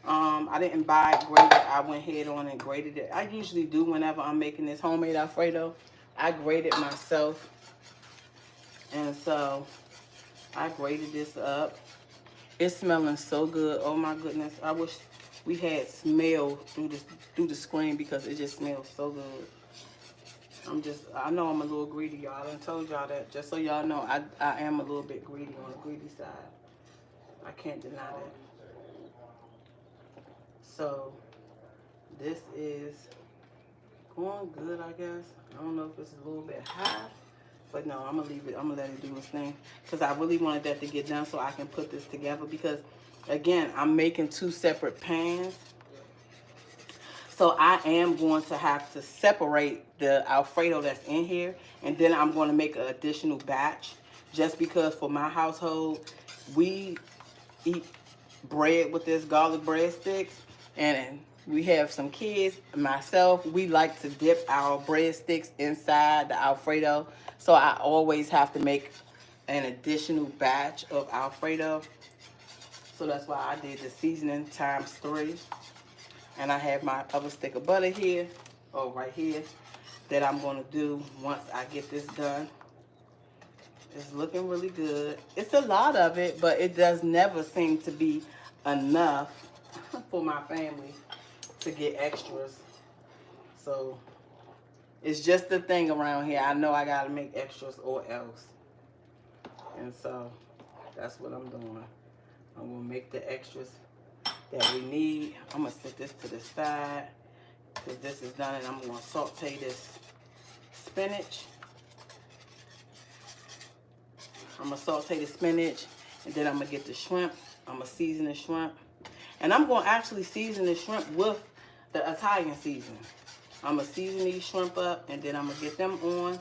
I didn't buy it grated. I went ahead on and grated it. I usually do whenever I'm making this homemade Alfredo. I grate it myself. And so I grated this up. It's smelling so good. Oh my goodness. I wish we had smell through the screen because it just smells so good. I know I'm a little greedy, y'all. I done told y'all that. Just so y'all know, I am a little bit greedy, on the greedy side. I can't deny that. So, this is going good, I guess. I don't know if it's a little bit high, but no, I'm going to leave it. I'm going to let it do its thing. Because I really wanted that to get done so I can put this together. Because, again, I'm making 2 separate pans. So I am going to have to separate the Alfredo that's in here. And then I'm going to make an additional batch. Just because for my household, we eat bread with this garlic breadsticks. And we have some kids, myself, we like to dip our breadsticks inside the Alfredo. So I always have to make an additional batch of Alfredo. So that's why I did the seasoning times 3. And I have my other stick of butter here, or right here, that I'm going to do once I get this done. It's looking really good. It's a lot of it, but it does never seem to be enough for my family to get extras. So it's just the thing around here. I know I got to make extras or else. And so that's what I'm doing. I'm going to make the extras that we need. I'm going to set this to the side because this is done, and I'm going to saute this spinach. I'm going to saute the spinach, and then I'm going to get the shrimp. I'm going to season the shrimp. And I'm going to actually season the shrimp with the Italian seasoning. I'm going to season these shrimp up, and then I'm going to get them on.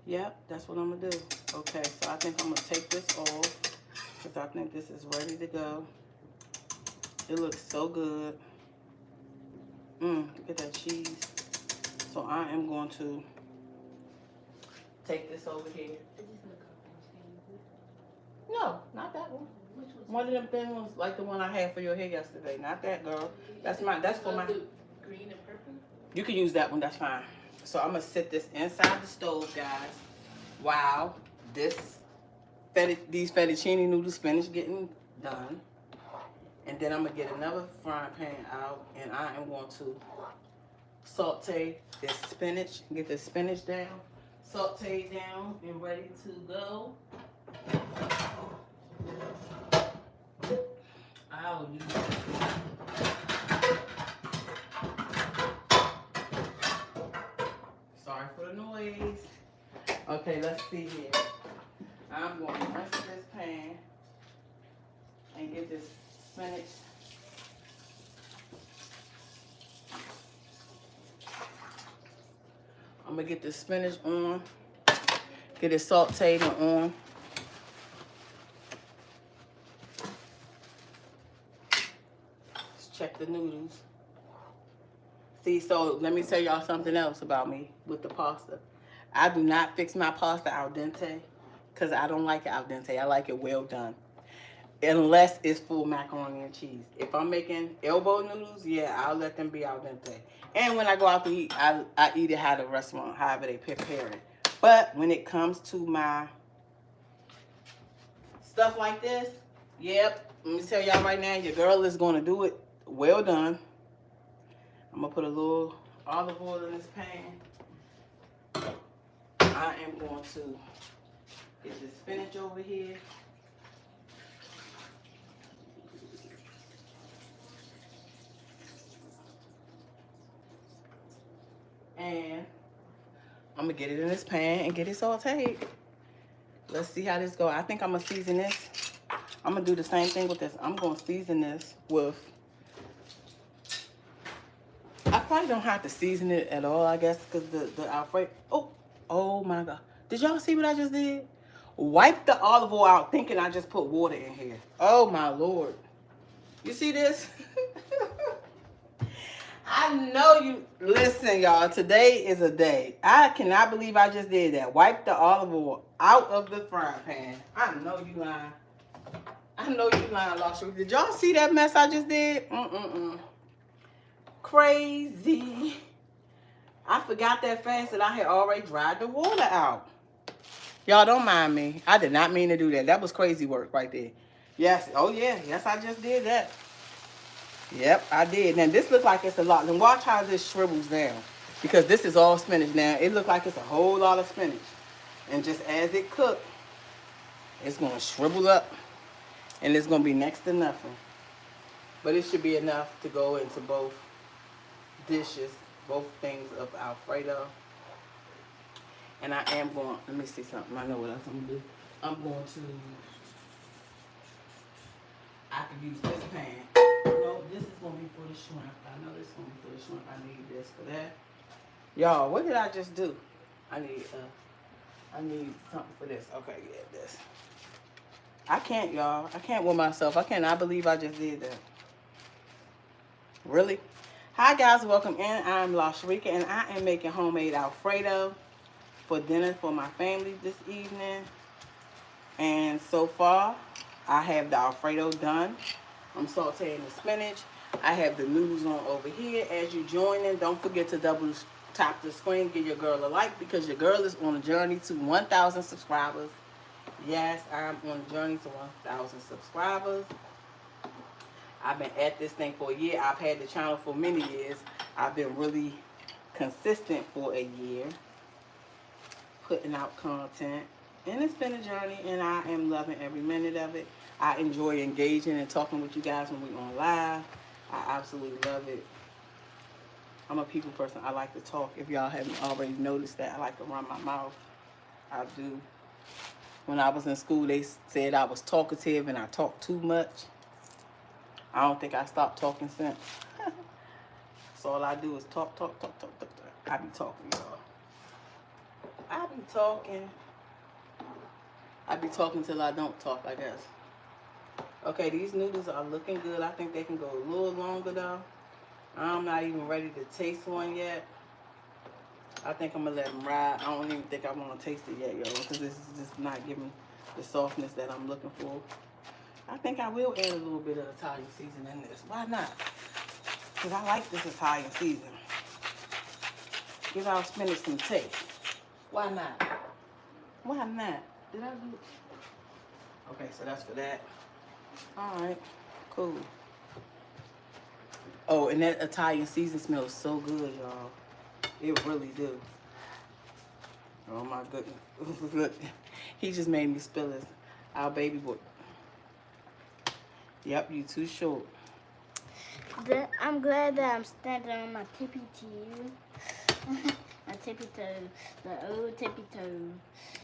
Yep, that's what I'm going to do. Okay, so I think I'm going to take this off because I think this is ready to go. It looks so good. Look at that cheese. So I am going to take this over here. No, not that one. One of them thin ones, like the one I had for your hair yesterday. Not that, girl. That's mine. That's for my green and purple. You can use that one. That's fine. So I'm gonna sit this inside the stove, guys. While these fettuccine noodles finish getting done, and then I'm gonna get another frying pan out, and I am going to saute this spinach. Get the spinach down, saute down, and ready to go. I'll use sorry for the noise. Okay, let's see here. I'm going to rinse this pan and get this spinach. I'm going to get the spinach on. Get it sauteed and on. Check the noodles. See, so let me tell y'all something else about me with the pasta. I do not fix my pasta al dente because I don't like it al dente. I like it well done. unless it's full macaroni and cheese. If I'm making elbow noodles, yeah, I'll let them be al dente. And when I go out to eat, I eat it how the restaurant, however they prepare it. But when it comes to my stuff like this, yep, let me tell y'all right now, your girl is going to do it well done. I'm going to put a little olive oil in this pan. I am going to get the spinach over here. And I'm going to get it in this pan and get it sauteed. Let's see how this goes. I think I'm going to season this. I'm going to do the same thing with this. I'm going to season this with... I probably don't have to season it at all, I guess, because the Alfredo... Oh my God. Did y'all see what I just did? Wipe the olive oil out thinking I just put water in here. Oh my Lord. You see this? I know you... Listen, y'all. Today is a day. I cannot believe I just did that. Wipe the olive oil out of the frying pan. I know you lying. I know you lying, Lasha. Did y'all see that mess I just did? Crazy. I forgot that fast that I had already dried the water out. Y'all don't mind me. I did not mean to do that. That was crazy work right there. Yes. Oh, yeah. Yes, I just did that. Yep, I did. Now, this looks like it's a lot. And watch how this shrivels down. Because this is all spinach now. It looks like it's a whole lot of spinach. And just as it cooks, it's going to shrivel up. And it's going to be next to nothing. But it should be enough to go into both dishes, both things of Alfredo. And I am going, let me see something. I know what else I'm going to do. I'm going to, I can use this pan. No, this is going to be for the shrimp. I know this is going to be for the shrimp. I need this for that. Y'all, what did I just do? I need something for this. Okay, yeah, this. I can't, y'all. I can't with myself. I cannot believe I just did that. Really? Hi, guys. Welcome in. I'm Lasha, and I am making homemade Alfredo for dinner for my family this evening. And so far, I have the Alfredo done. I'm sauteing the spinach. I have the noodles on over here. As you join in, don't forget to double tap the screen. Give your girl a like because your girl is on a journey to 1,000 subscribers. Yes, I'm on a journey to 1,000 subscribers. I've been at this thing for a year. I've had the channel for many years. I've been really consistent for a year, putting out content. And it's been a journey, and I am loving every minute of it. I enjoy engaging and talking with you guys when we're on live. I absolutely love it. I'm a people person. I like to talk. If y'all haven't already noticed that, I like to run my mouth. I do. When I was in school, they said I was talkative and I talk too much. I don't think I stopped talking since. So all I do is talk. I be talking, y'all. I be talking. I be talking till I don't talk, I guess. Okay, these noodles are looking good. I think they can go a little longer, though. I'm not even ready to taste one yet. I think I'm going to let them ride. I don't even think I want to taste it yet, y'all, because this is just not giving the softness that I'm looking for. I think I will add a little bit of Italian seasoning in this. Why not? Because I like this Italian seasoning. Give our spinach some taste. Why not? Why not? Did I do it? Okay, so that's for that. Alright, cool. Oh, and that Italian season smells so good, y'all. It really do. Oh my goodness. Look, he just made me spill his, our baby boy. Yep, you too short. I'm glad that I'm standing on my tippy toe. My tippy toe. The old tippy toe.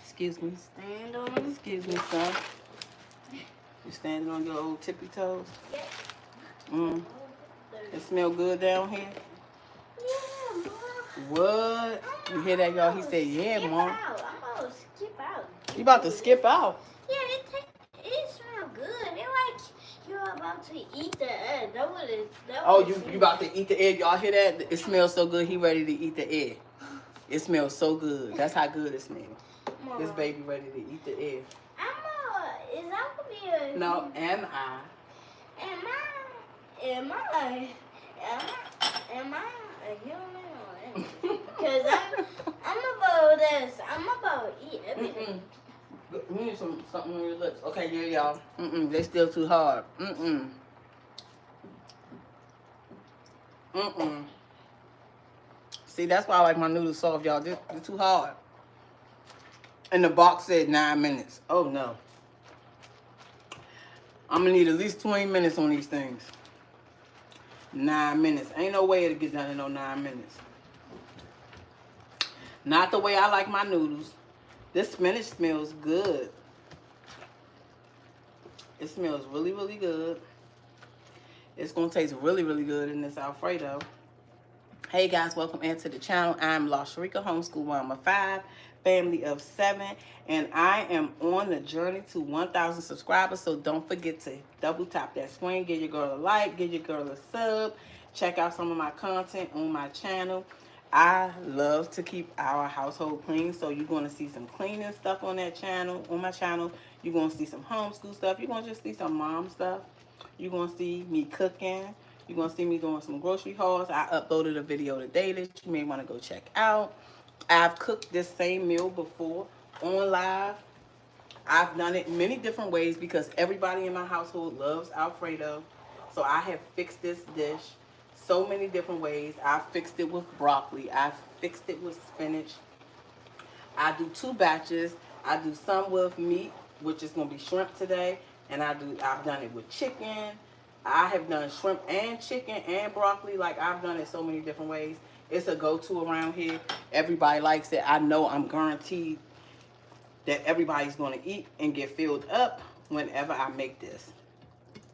Excuse me. Stand on them. Excuse me, son. You standing on your old tippy toes? It smell good down here? Yeah, Mom. What? You hear that, y'all? He said, yeah, Mom. I'm about to skip out. You about to skip out? Yeah, it smells good. It's like you're about to eat the egg. Oh, you about to eat the egg. Y'all hear that? It smells so good. He ready to eat the egg. It smells so good. That's how good it smells. This baby ready to eat the egg. Is that gonna be a... No, am I? Am I a human or anything? Because I'm about this. I'm about to eat everything. You need something on your lips. Okay, here y'all. They still too hard. See, that's why I like my noodles soft, y'all. They're too hard. And the box said 9 minutes. Oh no. I'm gonna need at least 20 minutes on these things. 9 minutes. Ain't no way it'll get done in no 9 minutes. Not the way I like my noodles. This spinach smells good. It smells really, really good. It's gonna taste really, really good in this Alfredo. Hey guys, welcome into the channel. I'm La Sharika, homeschool mom of 5, family of 7, and I am on the journey to 1,000 subscribers. So don't forget to double tap that screen, give your girl a like, give your girl a sub, check out some of my content on my channel. I love to keep our household clean, so you're going to see some cleaning stuff on that channel, on my channel. You're going to see some homeschool stuff. You're going to just see some mom stuff. You're going to see me cooking. You're going to see me doing some grocery hauls. I uploaded a video today that you may want to go check out. I've cooked this same meal before on live. I've done it many different ways because everybody in my household loves Alfredo. So I have fixed this dish so many different ways. I've fixed it with broccoli. I've fixed it with spinach. I do 2 batches. I do some with meat, which is going to be shrimp today. And I've done it with chicken. I have done shrimp and chicken and broccoli. Like, I've done it so many different ways. It's a go-to around here. Everybody likes it. I know I'm guaranteed that everybody's going to eat and get filled up whenever I make this.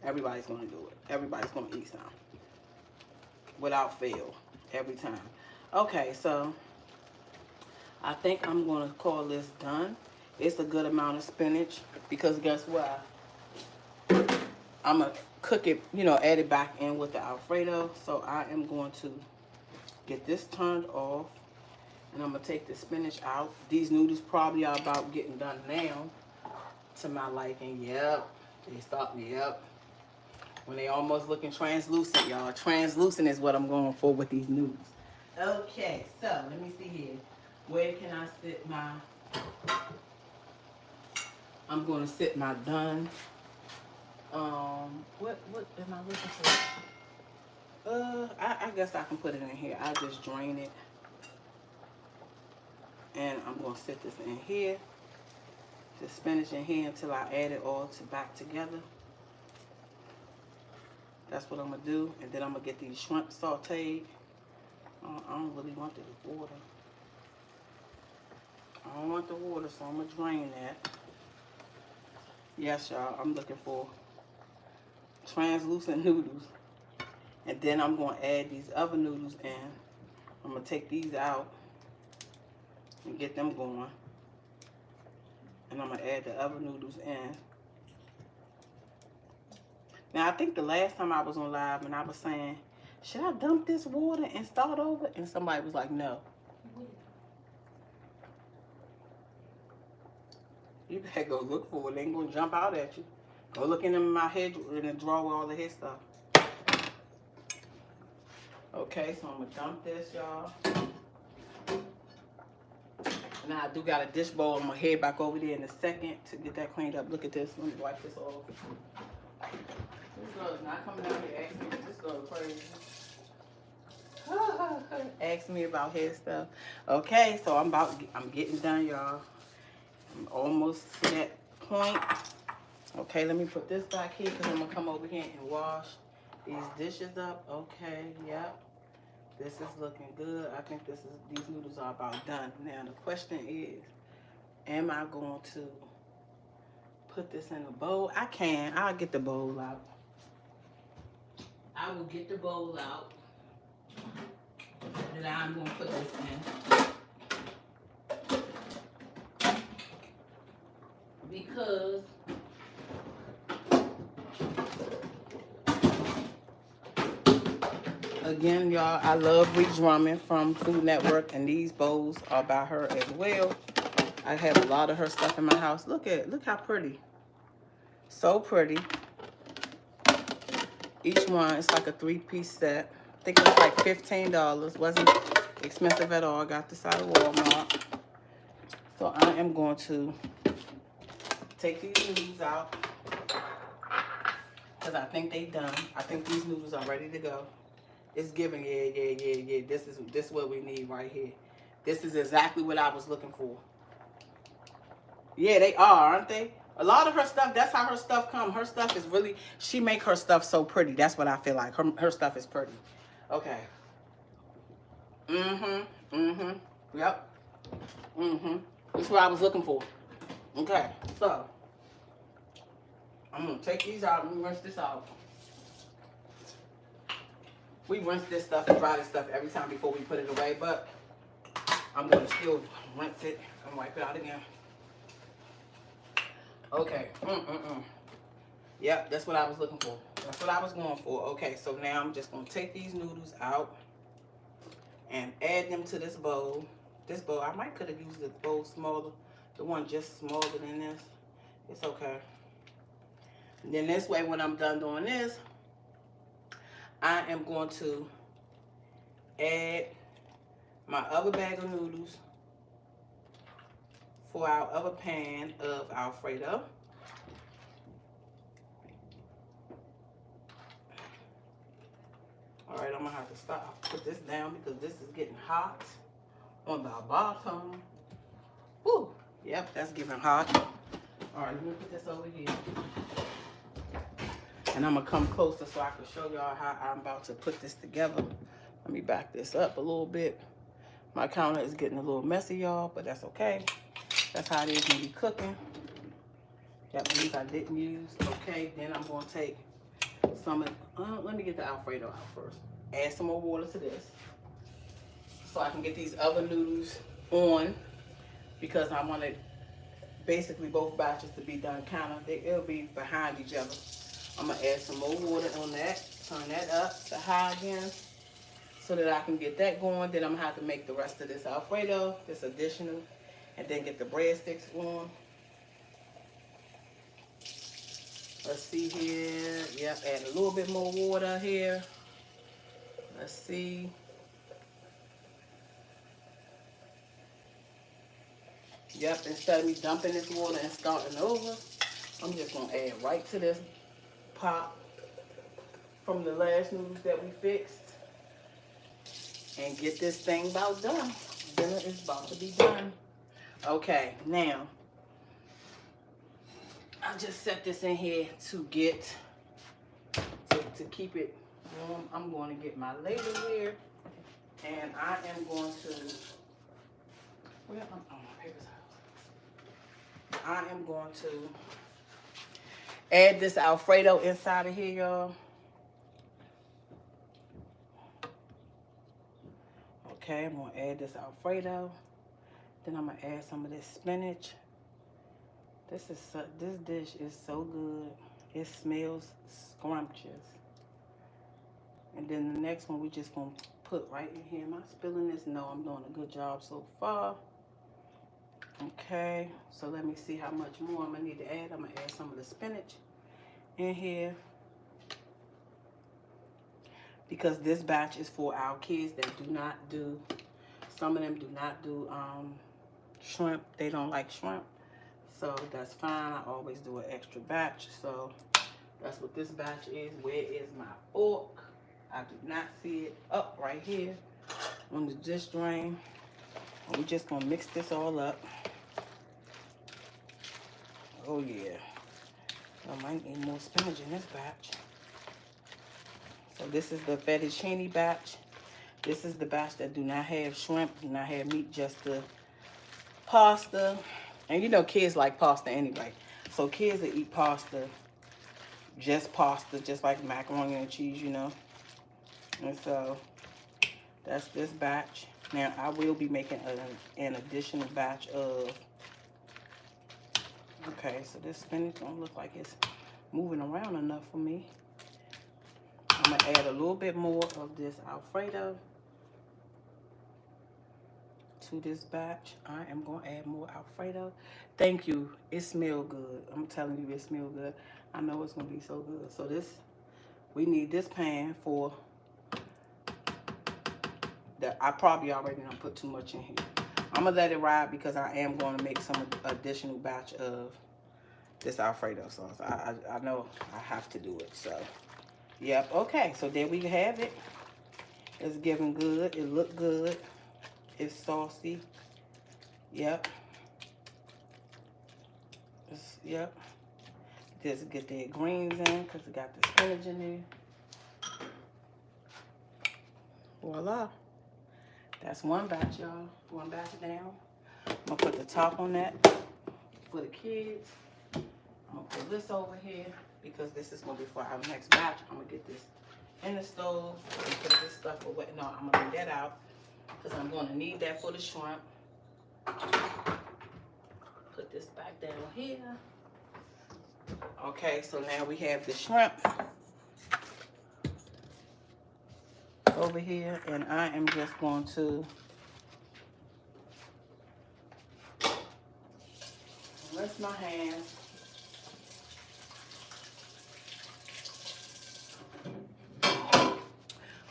Everybody's going to do it. Everybody's going to eat some. Without fail. Every time. Okay, so I think I'm going to call this done. It's a good amount of spinach because guess what? I'm going to cook it, you know, add it back in with the Alfredo. So I am going to get this turned off. And I'm going to take the spinach out. These noodles probably are about getting done now to my liking. Yep. They start me up. When they almost looking translucent, y'all. Translucent is what I'm going for with these noodles. Okay, so let me see here. Where can I sit my... I'm going to sit my done. What am I looking for? I guess I can put it in here. I'll just drain it. And I'm going to sit this in here. The spinach in here until I add it all back together. That's what I'm going to do. And then I'm going to get these shrimp sauteed. I don't really want the water. I don't want the water, so I'm going to drain that. Yes, y'all, I'm looking for translucent noodles. And then I'm going to add these other noodles in. I'm going to take these out and get them going. And I'm going to add the other noodles in. Now, I think the last time I was on live and I was saying, should I dump this water and start over? And somebody was like, no. You better go look for it. They ain't going to jump out at you. Go look in my head in the drawer with all the hair stuff. Okay, so I'm going to dump this, y'all. Now I do got a dish bowl. I'm going to head back over there in a second to get that cleaned up. Look at this. Let me wipe this off. This girl is not coming down here asking me. This girl is crazy. Ask me about hair stuff. Okay, so I'm getting done, y'all. I'm almost to that point. Okay, let me put this back here because I'm going to come over here and wash these dishes up. Okay, yep. This is looking good. I think these noodles are about done. Now the question is, am I going to put this in a bowl? I can. I'll get the bowl out. I will get the bowl out. And I'm going to put this in. Because again, y'all, I love Ree Drummond from Food Network, and these bowls are by her as well. I have a lot of her stuff in my house. Look how pretty. So pretty. Each one is like a 3-piece set. I think it was like $15. Wasn't expensive at all. I got this out of Walmart. So I am going to take these noodles out because I think they done. I think these noodles are ready to go. It's giving, yeah. This is what we need right here. This is exactly what I was looking for. Yeah, they are, aren't they? A lot of her stuff, that's how her stuff come. Her stuff is really, she make her stuff so pretty. That's what I feel like. Her stuff is pretty. Okay. Yep. That's what I was looking for. Okay, so I'm gonna take these out and rinse this out. We rinse this stuff and dry this stuff every time before we put it away, but I'm gonna still rinse it and wipe it out again. Okay. Yep, that's what I was looking for. That's what I was going for. Okay, so now I'm just gonna take these noodles out and add them to this bowl. This bowl, I might could have used the bowl smaller, the one just smaller than this. It's okay. And then this way, when I'm done doing this, I am going to add my other bag of noodles for our other pan of Alfredo. All right, I'm gonna have to stop, put this down because this is getting hot on the bottom. Woo, yep, that's getting hot. All right, let me put this over here. And I'm gonna come closer so I can show y'all how I'm about to put this together. Let me back this up a little bit. My counter is getting a little messy, y'all, but that's okay. That's how it is when you cooking. Yep, these I didn't use. Okay, then I'm gonna take some of, let me get the Alfredo out first. Add some more water to this so I can get these other noodles on, because I want it basically both batches to be done it'll be behind each other. I'm gonna add some more water on that, turn that up to high again so that I can get that going. Then I'm gonna have to make the rest of this Alfredo, this additional, and then get the breadsticks on. Let's see here. Yep, add a little bit more water here. Let's see. Yep, instead of me dumping this water and starting over, I'm just gonna add right to this pot from the last noodles that we fixed and get this thing about done. Dinner is about to be done. Okay, now I just set this in here to get to keep it warm. I'm going to get my ladle here, and I am going to, where am I? Oh, my paper's out. I am going to add this Alfredo inside of here, y'all. Okay, I'm gonna add this Alfredo. Then I'm gonna add some of this spinach. This dish is so good. It smells scrumptious. And then the next one we just gonna put right in here. Am I spilling this? No, I'm doing a good job so far. Okay, so let me see how much more I'm gonna need to add. I'm gonna add some of the spinach in here, because this batch is for our kids that do not do, some of them do not do shrimp. They don't like shrimp, so that's fine. I always do an extra batch, so that's what this batch is. Where is my fork? I do not see it. Up right here on the dish drain. And we're just gonna mix this all up. Oh yeah, I might need more spinach in this batch. So this is the fettuccine batch. This is the batch that do not have shrimp, do not have meat, just the pasta. And you know kids like pasta anyway. So kids that eat pasta, just like macaroni and cheese, you know. And so that's this batch. Now I will be making an additional batch of, okay, so this spinach don't look like it's moving around enough for me. I'm gonna add a little bit more of this Alfredo to this batch. I am going to add more Alfredo. Thank you. It smells good. I'm telling you, it smells good. I know it's going to be so good. So this, we need this pan for that. I probably already done put too much in here. I'm going to let it ride because I am going to make some additional batch of this Alfredo sauce. I know I have to do it. So, yep. Okay. So there we have it. It's giving good. It look good. It's saucy. Yep. Yep. Just get the greens in because it got the spinach in there. Voila. That's one batch, y'all. One batch down. I'm going to put the top on that for the kids. I'm going to put this over here because this is going to be for our next batch. I'm going to get this in the stove and put this stuff away. No, I'm going to leave that out because I'm going to need that for the shrimp. Put this back down here. Okay, so now we have the shrimp over here, and I am just going to rinse my hands.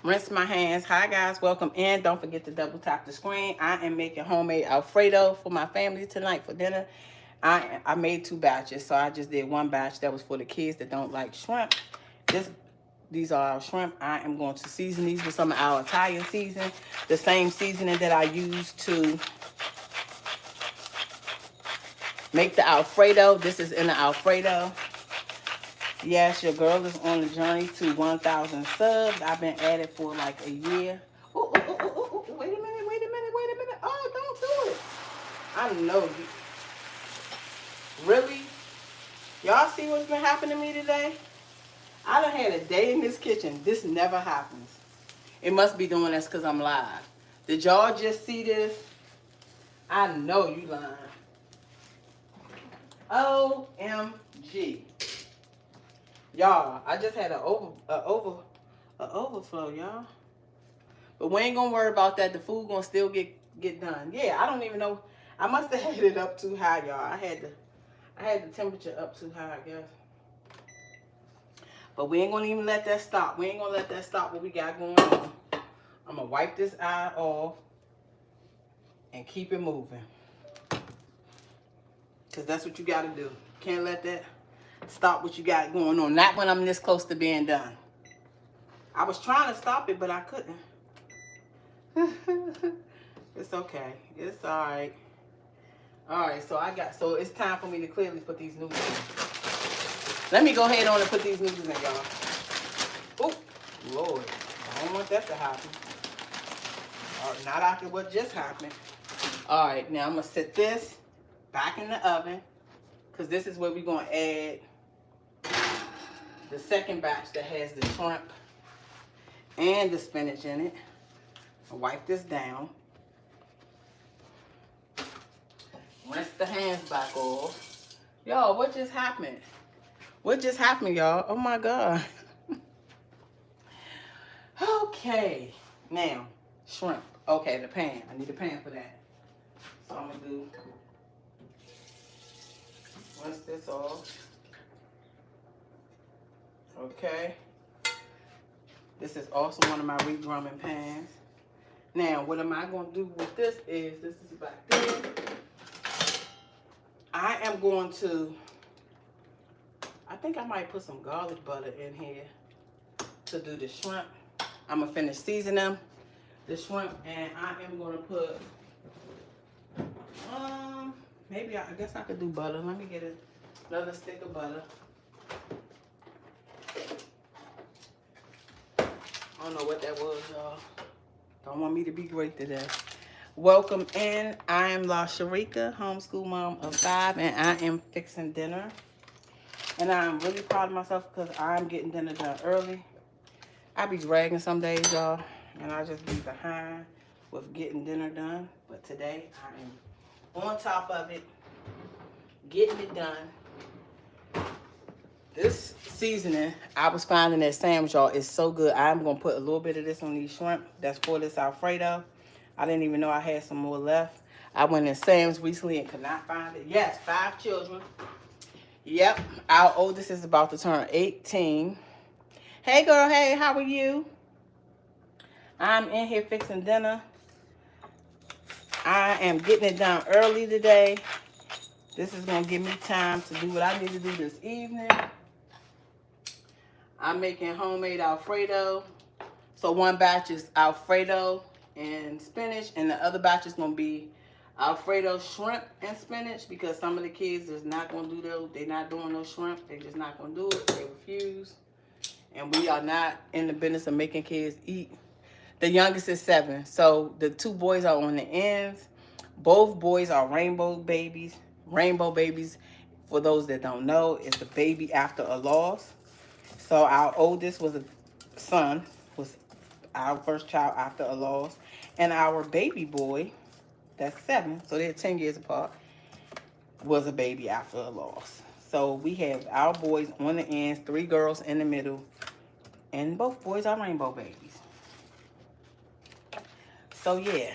Rinse my hands. Hi guys, welcome in. Don't forget to double tap the screen. I am making homemade Alfredo for my family tonight for dinner. I made 2 batches, so I just did 1 batch that was for the kids that don't like shrimp. These are our shrimp. I am going to season these with some of our Italian seasoning, the same seasoning that I used to make the Alfredo. This is in the Alfredo. Yes, your girl is on the journey to 1,000 subs. I've been at it for like a year. Ooh, ooh, ooh, ooh, ooh. Wait a minute. Oh, don't do it. I know you. Really? Y'all see what's been happening to me today? I done had a day in this kitchen. This never happens. It must be doing this because I'm live. Did y'all just see this? I know you lying. OMG. Y'all, I just had an overflow, y'all. But we ain't gonna worry about that. The food gonna still get done. Yeah, I don't even know. I must have had it up too high, y'all. I had the temperature up too high, I guess. But we ain't gonna even let that stop. We ain't gonna let that stop what we got going on. I'm gonna wipe this eye off and keep it moving. Because that's what you gotta do. Can't let that stop what you got going on. Not when I'm this close to being done. I was trying to stop it, but I couldn't. It's okay. It's all right. All right, so it's time for me to clearly put these noodles in. Let me go ahead on and put these noodles in, y'all. Oh, Lord. I don't want that to happen. Or not after what just happened. All right, now I'm going to set this back in the oven because this is where we're going to add the second batch that has the shrimp and the spinach in it. I'll wipe this down. Rinse the hands back off. Y'all, what just happened? What just happened, y'all? Oh my God. Okay. Now, shrimp. Okay, the pan. I need a pan for that. So I'm going to do, rinse this off. Okay. This is also one of my redrumming pans. Now, what am I going to do with this is back there. I am going to, I think I might put some garlic butter in here to do the shrimp. I'm going to finish seasoning the shrimp, and I am going to put, maybe I guess I could do butter. Let me get another stick of butter. I don't know what that was, y'all. Don't want me to be great today. Welcome in. I am La Sharika, homeschool mom of 5, and I am fixing dinner. And I'm really proud of myself because I'm getting dinner done early. I be dragging some days, y'all, and I just be behind with getting dinner done. But today, I am on top of it, getting it done. This seasoning, I was finding at Sam's, y'all, is so good. I'm going to put a little bit of this on these shrimp. That's for this Alfredo. I didn't even know I had some more left. I went in Sam's recently and could not find it. Yes, 5 children. Yep, our oldest is about to turn 18. Hey girl, hey, how are you? I'm in here fixing dinner. I am getting it done early today. This is going to give me time to do what I need to do this evening. I'm making homemade Alfredo. So one batch is Alfredo and spinach, and the other batch is going to be Alfredo shrimp and spinach, because some of the kids is not going to do those. They're not doing no shrimp. They're just not going to do it. They refuse. And we are not in the business of making kids eat. The youngest is 7. So the 2 boys are on the ends. Both boys are rainbow babies. Rainbow babies, for those that don't know, is the baby after a loss. So our oldest was a son, was our first child after a loss. And our baby boy, that's 7, so they're 10 years apart, was a baby after a loss. So we have our boys on the ends, 3 girls in the middle, and both boys are rainbow babies. So yeah,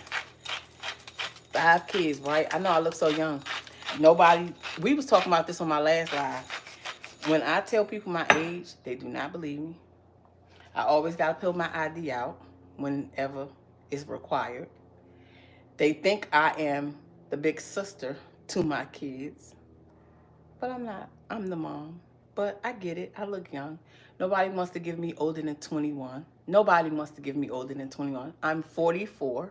5 kids, right? I know I look so young. Nobody, we was talking about this on my last live. When I tell people my age, they do not believe me. I always got to pull my ID out whenever it's required. They think I am the big sister to my kids, but I'm not. I'm the mom. But I get it. I look young. Nobody wants to give me older than 21. Nobody wants to give me older than 21. I'm 44.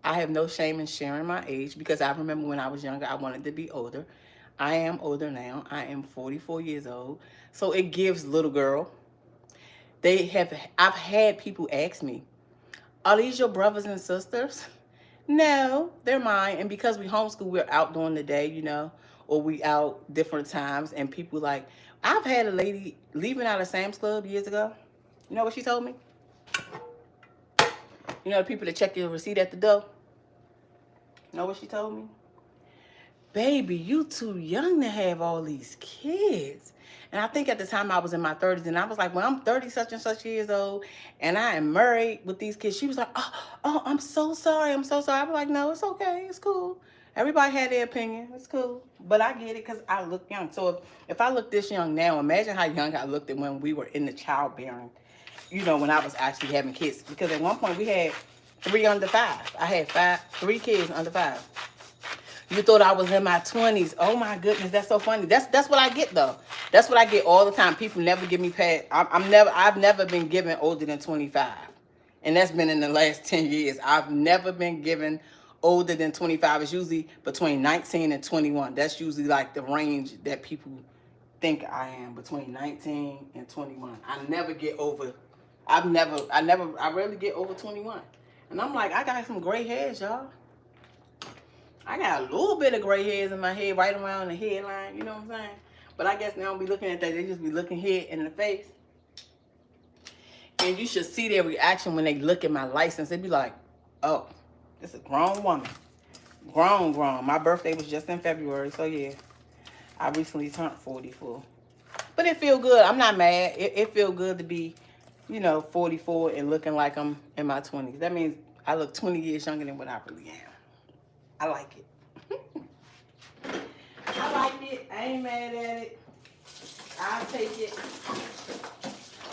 I have no shame in sharing my age, because I remember when I was younger, I wanted to be older. I am older now. I am 44 years old. So it gives little girl. I've had people ask me, are these your brothers and sisters? No, they're mine. And because we homeschool, we're out during the day, or we out different times. And people like, I've had a lady leaving out of Sam's Club years ago. You know what she told me? You know the people that check your receipt at the door? You know what she told me? Baby, you too young to have all these kids. And I think at the time I was in my 30s, and I was like, well, I'm 30 such and such years old, and I am married with these kids. She was like, oh, I'm so sorry. I'm so sorry. I was like, no, it's okay. It's cool. Everybody had their opinion. It's cool. But I get it because I look young. So if I look this young now, imagine how young I looked when we were in the childbearing, when I was actually having kids. Because at one point we had 3 under 5. I had 3 kids under 5. You thought I was in my 20s. Oh my goodness, that's so funny. That's what I get though. That's what I get all the time. People never give me past. I've never been given older than 25. And that's been in the last 10 years. I've never been given older than 25. It's usually between 19 and 21. That's usually like the range that people think I am, between 19 and 21. I never get over. I rarely get over 21. And I'm like, I got some gray hairs, y'all. I got a little bit of gray hairs in my head right around the headline, you know what I'm saying? But I guess they don't be looking at that. They just be looking here in the face. And you should see their reaction when they look at my license. They be like, oh, this is a grown woman. Grown. My birthday was just in February, so yeah. I recently turned 44. But it feel good. I'm not mad. It feel good to be, 44 and looking like I'm in my 20s. That means I look 20 years younger than what I really am. I like it. I like it. I ain't mad at it. I'll take it.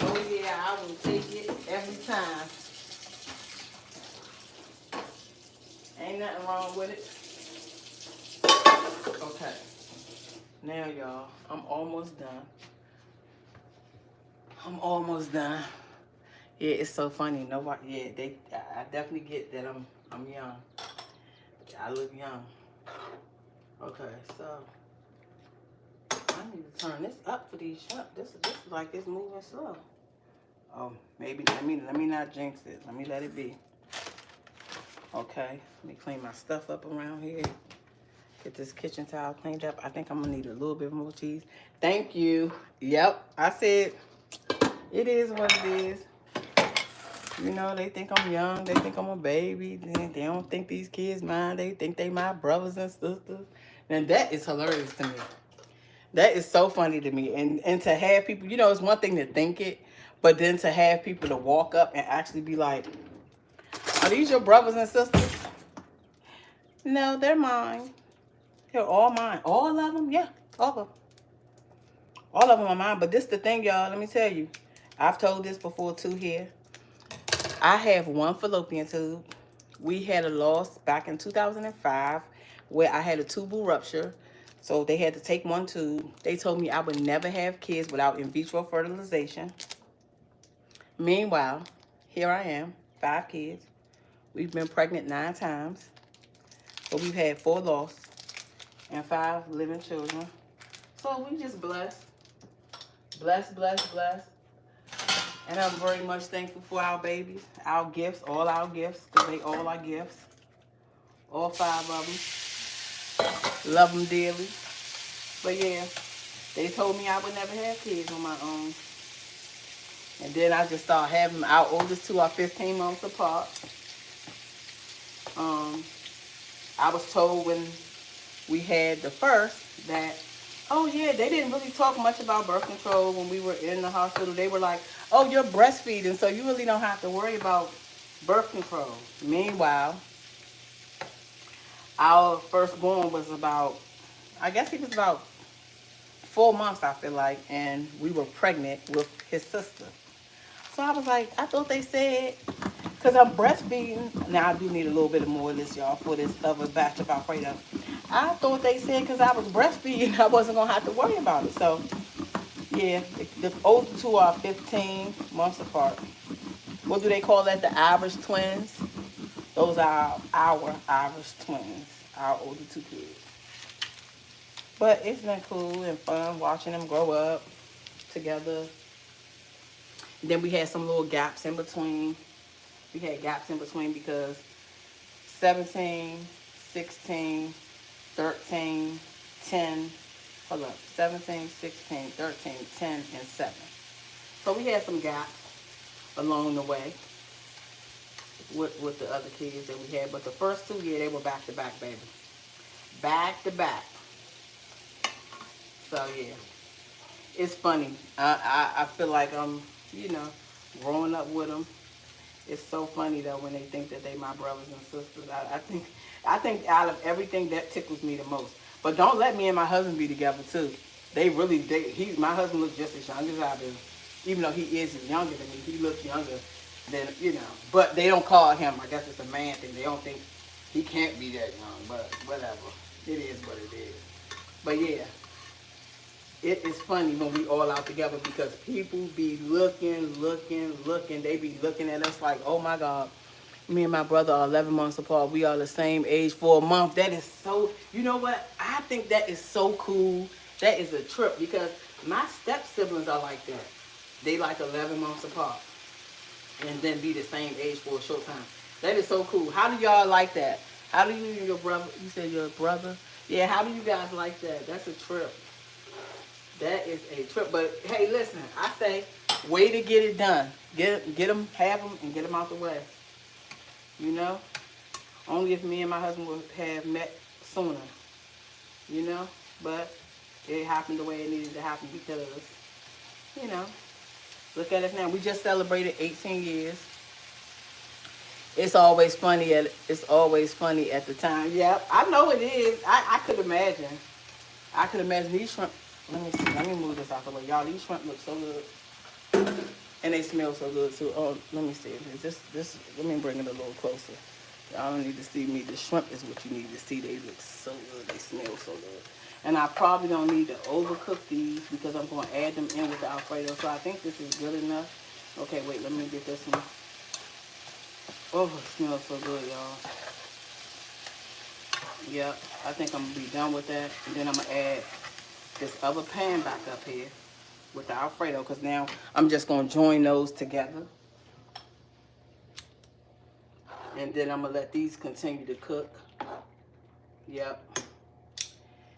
Oh yeah, I will take it every time. Ain't nothing wrong with it. Okay. Now y'all, I'm almost done. Yeah, it's so funny. Nobody. Yeah, I definitely get that I'm young. I look young. Okay, so I need to turn this up for these shrimp. This is like it's moving slow. Oh, maybe let me not jinx it. Let me let it be. Okay, let me clean my stuff up around here. Get this kitchen towel cleaned up. I think I'm gonna need a little bit more cheese. Thank you. Yep, I said it is what it is. They think I'm young. They think I'm a baby. They don't think these kids mine. They think they my brothers and sisters. And that is hilarious to me. That is so funny to me. And to have people, it's one thing to think it, but then to have people to walk up and actually be like, Are these your brothers and sisters? No, they're mine. They're all mine. All of them? Yeah, all of them. All of them are mine. But this the thing, y'all. Let me tell you. I've told this before too here. I have one fallopian tube. We had a loss back in 2005 where I had a tubal rupture. So they had to take one tube. They told me I would never have kids without in vitro fertilization. Meanwhile, here I am, 5 kids. We've been pregnant 9 times. So we've had 4 lost and 5 living children. So we just blessed. Blessed, blessed, blessed. And I'm very much thankful for our babies, our gifts, all our gifts, because they all are gifts. All 5 of them. Love them dearly. But yeah, they told me I would never have kids on my own. And then I just started having them. Our oldest 2 are 15 months apart. I was told when we had the first that, oh yeah, they didn't really talk much about birth control when we were in the hospital. They were like, oh, you're breastfeeding, so you really don't have to worry about birth control. Meanwhile, our firstborn was about, I guess he was about 4 months, I feel like, and we were pregnant with his sister. So I was like, I thought they said, because I'm breastfeeding. Now I do need a little bit more of this, y'all, for this other batch of Alfredo. I thought they said because I was breastfeeding, I wasn't going to have to worry about it. So, yeah, the older 2 are 15 months apart. What do they call that? The Irish twins? Those are our Irish twins, our older 2 kids. But it's been cool and fun watching them grow up together. And then we had some little gaps in between. We had gaps in between because 17, 16, 13, 10, hold up, 17, 16, 13, 10, and 7. So we had some gaps along the way with the other kids that we had. But the first 2, yeah, they were back to back, baby. Back to back. So, yeah. It's funny. I feel like I'm, growing up with them. It's so funny though when they think that they my brothers and sisters. I think out of everything that tickles me the most. But don't let me and my husband be together too. My husband looks just as young as I do. Even though he is younger than me, he looks younger than, But they don't call him. I guess it's a man thing. They don't think he can't be that young. But whatever. It is what it is. But yeah. It is funny when we all out together because people be looking. They be looking at us like, oh my God, me and my brother are 11 months apart. We are the same age for a month. That is so, you know what? I think that is so cool. That is a trip because my step siblings are like that. They like 11 months apart and then be the same age for a short time. That is so cool. How do y'all like that? How do you and your brother, you said your brother? Yeah, how do you guys like that? That's a trip. That is a trip. But hey, listen, I say, way to get it done. Get them, have them, and get them out the way. Only if me and my husband would have met sooner. But it happened the way it needed to happen because, look at us now. We just celebrated 18 years. It's always funny at the time. Yep, I know it is. I could imagine. These shrimp. Let me see. Let me move this out the way. Y'all, these shrimp look so good. And they smell so good too. Oh, let me see. Let me bring it a little closer. Y'all don't need to see me. The shrimp is what you need to see. They look so good. They smell so good. And I probably don't need to overcook these because I'm going to add them in with the Alfredo. So I think this is good enough. Okay, wait. Let me get this one. Oh, it smells so good, y'all. Yep. I think I'm going to be done with that. And then I'm going to add this other pan back up here with the Alfredo because now I'm just going to join those together. And then I'm going to let these continue to cook. Yep.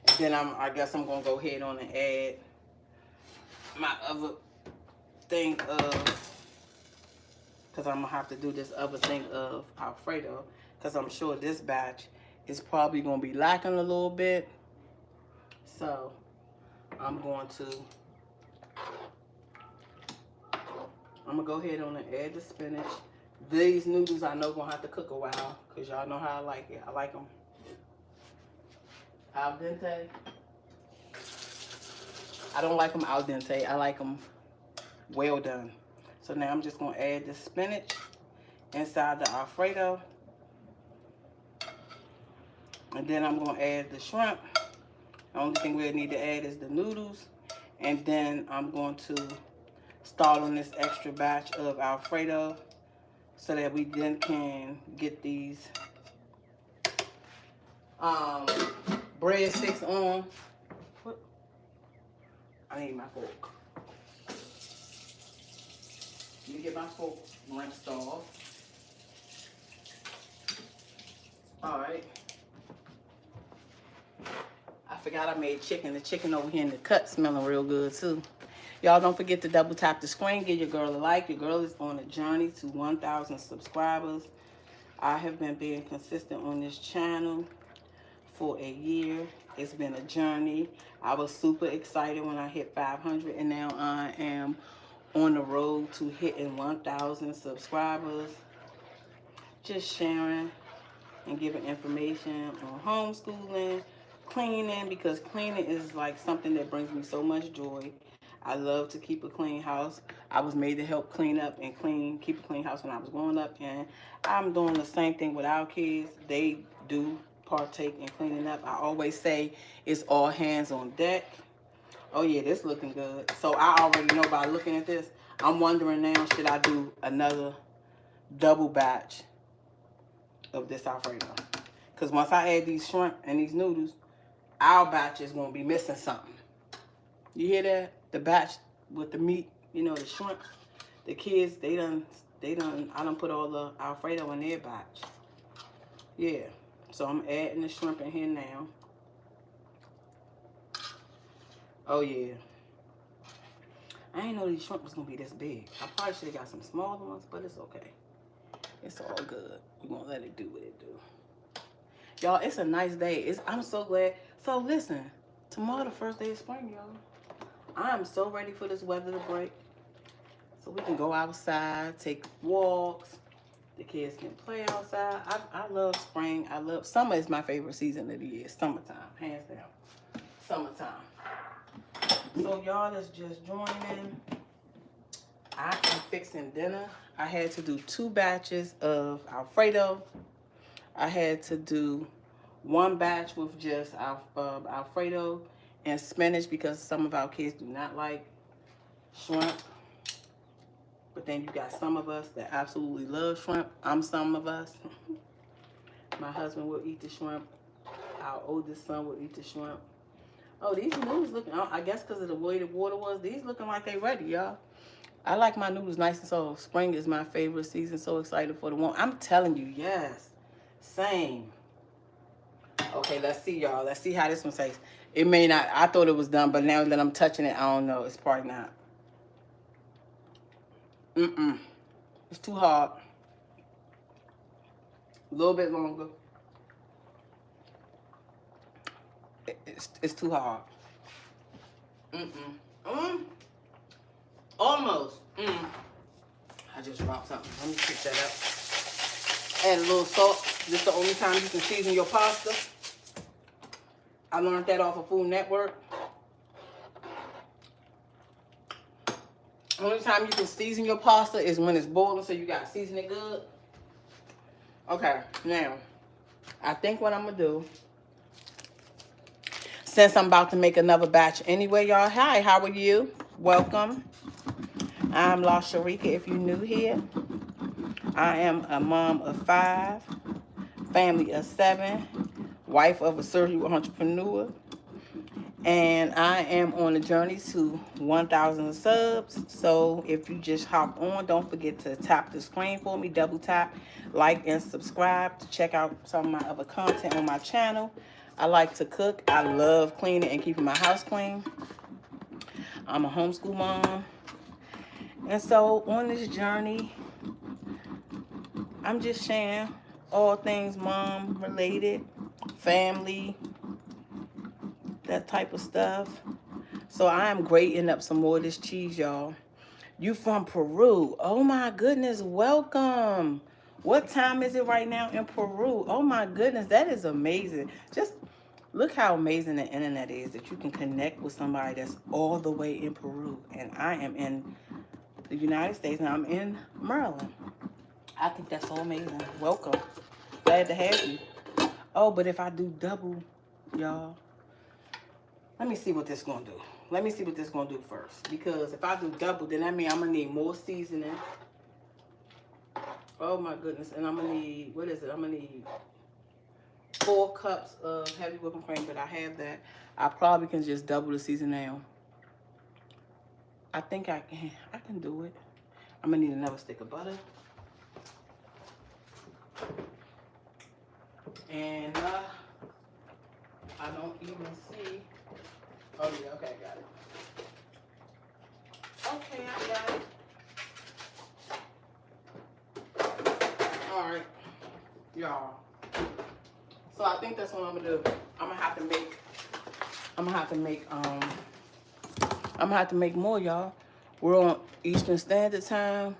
And then I guess I'm going to go ahead on and add my other thing of, because I'm going to have to do this other thing of Alfredo because I'm sure this batch is probably going to be lacking a little bit. So I'm going to go ahead on and add the spinach These noodles I know gonna have to cook a while because y'all know how I like it. I like them al dente. I don't like them al dente. I like them well done. So now I'm just gonna add the spinach inside the Alfredo. And then I'm gonna add the shrimp. The only thing we need to add is the noodles. And then I'm going to start on this extra batch of Alfredo so that we then can get these breadsticks on. I need my fork. Let me get my fork rinsed off. Alright. I forgot I made chicken. The chicken over here in the cut smelling real good too. Y'all don't forget to double tap the screen. Give your girl a like. Your girl is on a journey to 1,000 subscribers. I have been being consistent on this channel for a year. It's been a journey. I was super excited when I hit 500 and now I am on the road to hitting 1,000 subscribers. Just sharing and giving information on homeschooling, cleaning, because cleaning is like something that brings me so much joy. I love to keep a clean house. I was made to help clean up and keep a clean house when I was growing up, and I'm doing the same thing with our kids. They do partake in cleaning up. I always say it's all hands on deck. Oh yeah, this looking good. So I already know by looking at this. I'm wondering now, should I do another double batch of this Alfredo? Because once I add these shrimp and these noodles, our batch is going to be missing something. You hear that? The batch with the meat, you know, the shrimp. The kids, I done put all the Alfredo in their batch. Yeah. So I'm adding the shrimp in here now. Oh yeah. I didn't know these shrimp was going to be this big. I probably should have got some smaller ones, but it's okay. It's all good. We're going to let it do what it do. Y'all, it's a nice day. I'm so glad. So listen, tomorrow the first day of spring, y'all. I'm so ready for this weather to break. So we can go outside, take walks. The kids can play outside. I love spring. Summer is my favorite season of the year. Summertime, hands down. Summertime. So y'all that's just joining, I am fixing dinner. I had to do 2 batches of Alfredo. I had to do 1 batch with just Alfredo and spinach because some of our kids do not like shrimp. But then you got some of us that absolutely love shrimp. I'm some of us. My husband will eat the shrimp. Our oldest son will eat the shrimp. Oh, these noodles looking, I guess because of the way the water was, these looking like they ready, y'all. I like my noodles nice and soft. Spring is my favorite season. So excited for the one. I'm telling you, yes. Same. Okay, let's see, y'all. Let's see how this one tastes. It may not. I thought it was done, but now that I'm touching it, I don't know. It's probably not. It's too hard. A little bit longer. It's too hard. Almost. I just dropped something. Let me pick that up. Add a little salt. This is the only time you can season your pasta. I learned that off of Food Network. Only time you can season your pasta is when it's boiling, so you gotta season it good. Okay, now, I think what I'm gonna do, since I'm about to make another batch anyway, y'all. Hi, how are you? Welcome. I'm La Sharika if you're new here. I am a mom of 5, family of 7, wife of a serial entrepreneur, and I am on a journey to 1,000 subs. So if you just hop on, don't forget to tap the screen for me, double tap, like, and subscribe to check out some of my other content on my channel. I like to cook. I love cleaning and keeping my house clean. I'm a homeschool mom. And so on this journey, I'm just sharing all things mom related, family, that type of stuff. So I am grating up some more of this cheese, y'all. You from Peru? Oh my goodness, welcome. What time is it right now in Peru? Oh my goodness, that is amazing. Just look how amazing the internet is that you can connect with somebody that's all the way in Peru. And I am in the United States and I'm in Maryland. I think that's so amazing. Welcome. Glad to have you. Oh, but if I do double, y'all, let me see what this gonna do. Let me see what this gonna do first. Because if I do double, then that means I'm gonna need more seasoning. Oh my goodness. And I'm gonna need, what is it? I'm gonna need 4 cups of heavy whipping cream, but I have that. I probably can just double the season now. I think I can do it. I'm gonna need another stick of butter. And I don't even see. Oh yeah, okay, I got it. Okay, I got it. All right, y'all. So I think that's what I'm gonna do. I'm gonna have to make more, y'all. We're on Eastern Standard Time.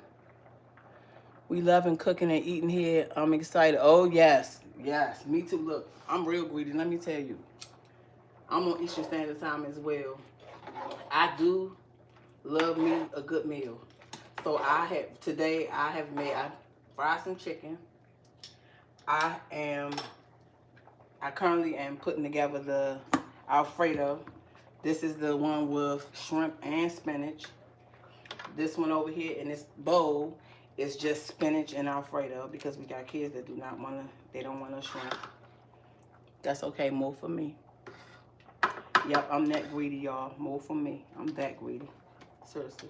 We loving cooking and eating here. I'm excited. Oh yes, yes, me too. Look, I'm real greedy. Let me tell you, I'm on Eastern Standard Time as well. I do love me a good meal. So I fried some chicken. I currently am putting together the Alfredo. This is the one with shrimp and spinach. This one over here in this bowl is just spinach and Alfredo because we got kids that they don't want no shrimp. That's okay, more for me. Yep, I'm that greedy, y'all. More for me. I'm that greedy. Seriously.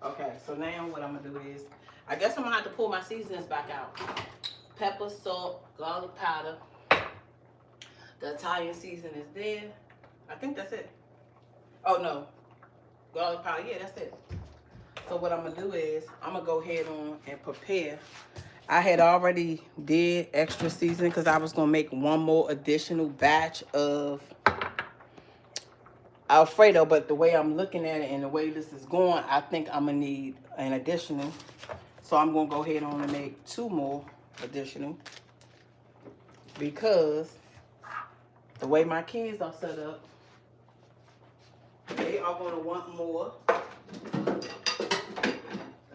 Okay, so now what I'm gonna do is, I guess I'm gonna have to pull my seasonings back out. Pepper, salt, garlic powder. The Italian season is there. I think that's it. Oh no, garlic powder. Yeah, that's it. So what I'm gonna do is I'm gonna go ahead on and prepare. I had already did extra seasoning because I was gonna make one more additional batch of Alfredo, but the way I'm looking at it and the way this is going, I think I'm gonna need an additional. So I'm gonna go ahead on and make 2 more additional because the way my kids are set up, they are gonna want more.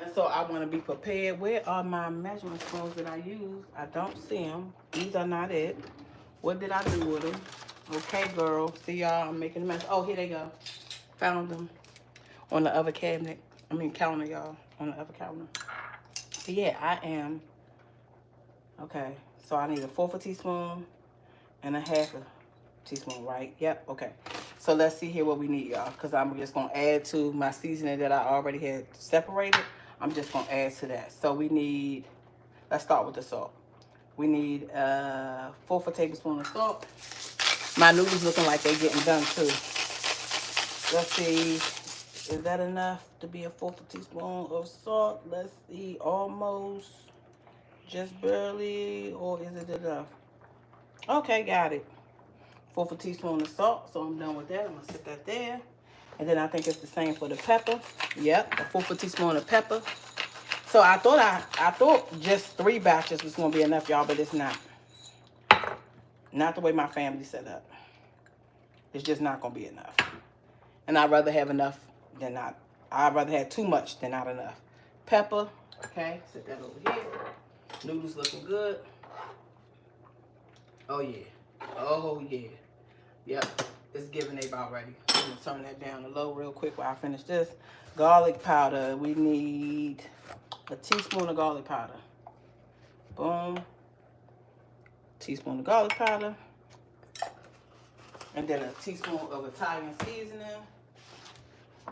And so I want to be prepared. Where are my measurement spoons that I use? I don't see them. These are not it. What did I do with them? Okay, girl. See y'all, I'm making a mess. Oh, here they go. Found them on the other cabinet. Counter, y'all. On the other counter. So yeah, I am. Okay, so I need a 1/4 a teaspoon and a 1/2 a teaspoon, right? Yep, okay. So let's see here what we need, y'all, because I'm just going to add to my seasoning that I already had separated. I'm just going to add to that. So we need, let's start with the salt. We need 1/4 tablespoon of salt. My noodles looking like they're getting done too. Let's see, is that enough to be a 1/4 teaspoon of salt? Let's see, almost, just barely, or is it enough? Okay, got it. 1/4 teaspoon of salt, so I'm done with that. I'm gonna set that there. And then I think it's the same for the pepper. Yep, a 1/4 teaspoon of pepper. So I thought just 3 batches was gonna be enough, y'all, but it's not. Not the way my family's set up. It's just not gonna be enough. And I'd rather have enough than not. I'd rather have too much than not enough. Pepper, okay, set that over here. Noodles looking good. Oh yeah. Oh yeah. Yep, it's giving they about ready. I'm gonna turn that down to low real quick while I finish this. Garlic powder. We need a teaspoon of garlic powder. Boom. Teaspoon of garlic powder. And then a teaspoon of Italian seasoning.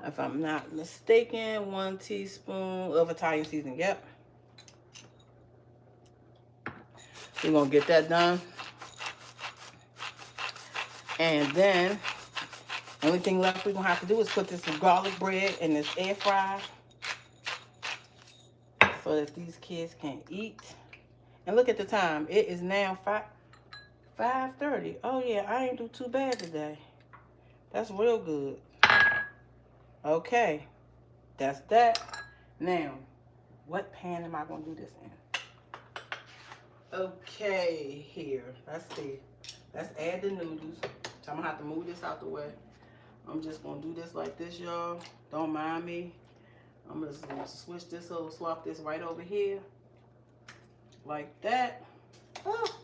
If I'm not mistaken, 1 teaspoon of Italian seasoning. Yep. We're gonna get that done. And then, only thing left we're gonna have to do is put this garlic bread in this air fryer so that these kids can eat. And look at the time. It is now 5:30. Oh yeah, I ain't do too bad today. That's real good. Okay, that's that. Now, what pan am I going to do this in? Okay, here. Let's see. Let's add the noodles. So I'm going to have to move this out the way. I'm just going to do this like this, y'all. Don't mind me. I'm just going to switch this over, swap this right over here. Like that. Oh,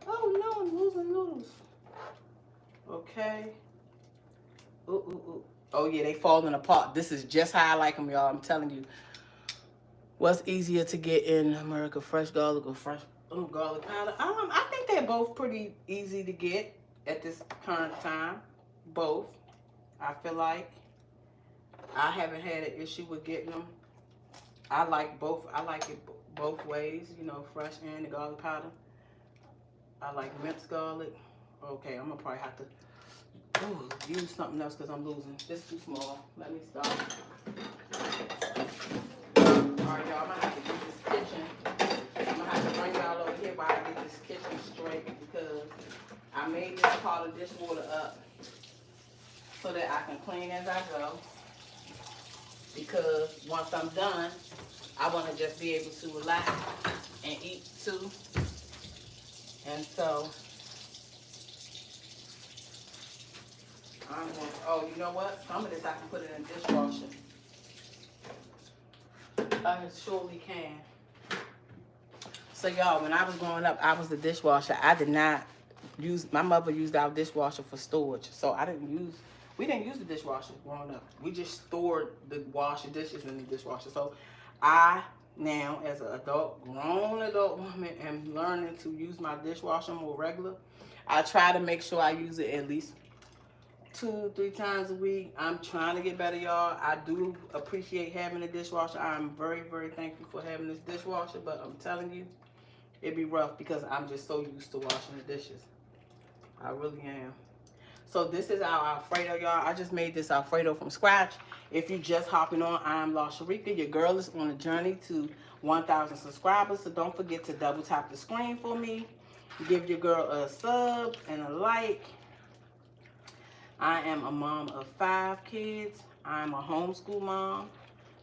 oh no, I'm losing noodles. Okay. Ooh, ooh, ooh. Oh yeah, they falling apart. This is just how I like them, y'all. I'm telling you. What's easier to get in America, fresh garlic or fresh garlic powder? I think they're both pretty easy to get at this current time. Both. I feel like I haven't had an issue with getting them. I like both. I like it both ways, you know, fresh and the garlic powder. I like minced garlic. Okay, I'm gonna probably have to use something else because I'm losing. This is too small. Let me stop. Alright, y'all, I'm gonna have to get this kitchen. I'm gonna have to bring y'all over here while I get this kitchen straight because I made this part of dishwater up so that I can clean as I go. Because once I'm done, I want to just be able to relax and eat too. And so I'm going to, oh, you know what? Some of this I can put in a dishwasher. I surely can. So y'all, when I was growing up, I was the dishwasher. I did not use, my mother used our dishwasher for storage. So we didn't use the dishwasher growing up. We just stored the washer dishes in the dishwasher. So I now, as an adult, grown adult woman, am learning to use my dishwasher more regular. I try to make sure I use it at least 2-3 times a week. I'm trying to get better, y'all. I do appreciate having a dishwasher. I'm very, very thankful for having this dishwasher, but I'm telling you, it'd be rough because I'm just so used to washing the dishes. I really am. So this is our Alfredo, y'all. I just made this Alfredo from scratch. If you're just hopping on, I'm La Sharika. Your girl is on a journey to 1,000 subscribers. So don't forget to double tap the screen for me. Give your girl a sub and a like. I am a mom of 5 kids. I'm a homeschool mom.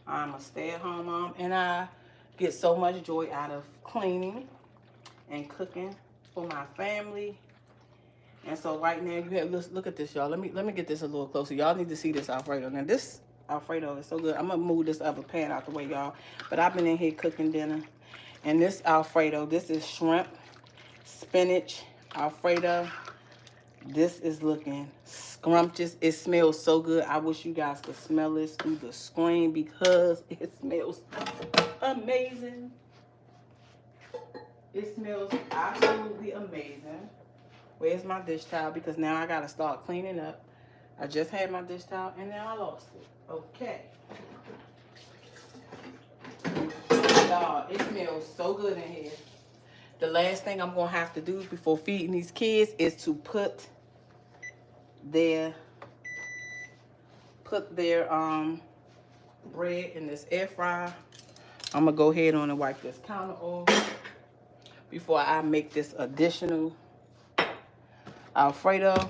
I'm a stay-at-home mom. And I get so much joy out of cleaning and cooking for my family. And so right now, you have, look at this, y'all. Let me get this a little closer. Y'all need to see this Alfredo. Now this Alfredo is so good. I'm gonna move this other pan out the way, y'all. But I've been in here cooking dinner. And this Alfredo, this is shrimp, spinach, Alfredo. This is looking scrumptious. It smells so good. I wish you guys could smell this through the screen because it smells amazing. It smells absolutely amazing. Where's my dish towel? Because now I gotta start cleaning up. I just had my dish towel and now I lost it. Okay. Y'all, it smells so good in here. The last thing I'm gonna have to do before feeding these kids is to put their bread in this air fryer. I'm gonna go ahead on and wipe this counter off before I make this additional Alfredo,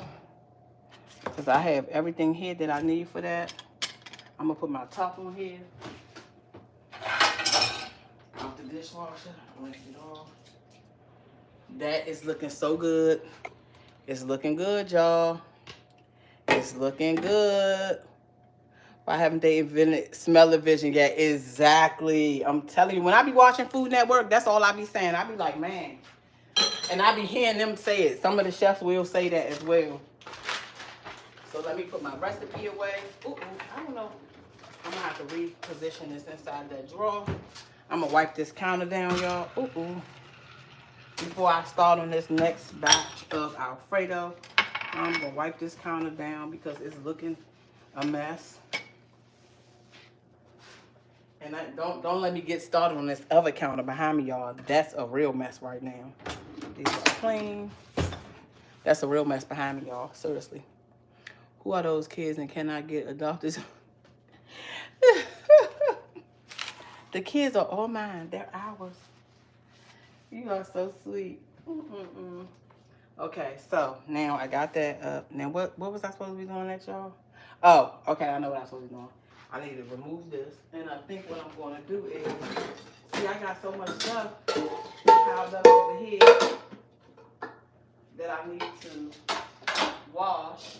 because I have everything here that I need for that. I'm gonna put my top on here. Out the dishwasher, rinse it off. That is looking so good. It's looking good, y'all. It's looking good. Why haven't they invented smell-o-vision yet? Exactly. I'm telling you, when I be watching Food Network, that's all I be saying. I be like, man. And I be hearing them say it. Some of the chefs will say that as well. So let me put my recipe away. Ooh, I don't know. I'm going to have to reposition this inside that drawer. I'm going to wipe this counter down, y'all. Ooh. Before I start on this next batch of Alfredo, I'm going to wipe this counter down because it's looking a mess. And don't let me get started on this other counter behind me, y'all. That's a real mess right now. These are clean. That's a real mess behind me, y'all. Seriously. Who are those kids and cannot get adopted? The kids are all mine. They're ours. You are so sweet. Okay, so now I got that up. Now what was I supposed to be doing at, y'all? Oh, okay, I know what I'm supposed to be doing. I need to remove this. And I think what I'm going to do is, see, I got so much stuff piled up over here that I need to wash,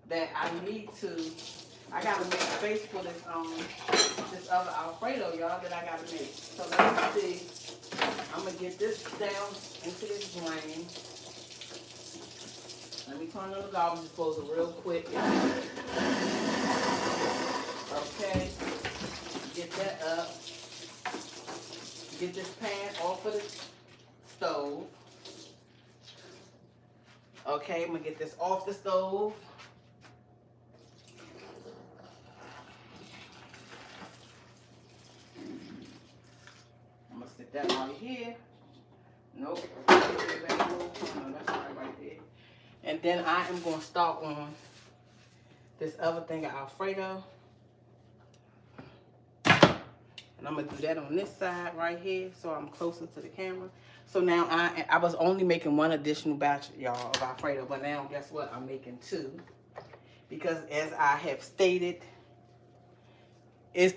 that I gotta make space for this other Alfredo, y'all, that I gotta make. So let me see. I'm gonna get this down into this drain. Let me turn on the garbage disposal real quick. Okay, get that up. Get this pan off of the stove. Okay, I'm gonna get this off the stove. I'm gonna stick that right here. Nope. No, that's right there. And then I am gonna start on this other thing of Alfredo. And I'm gonna do that on this side right here, so I'm closer to the camera. So now I was only making one additional batch, y'all, of Alfredo, but now guess what? I'm making two, because as I have stated, it's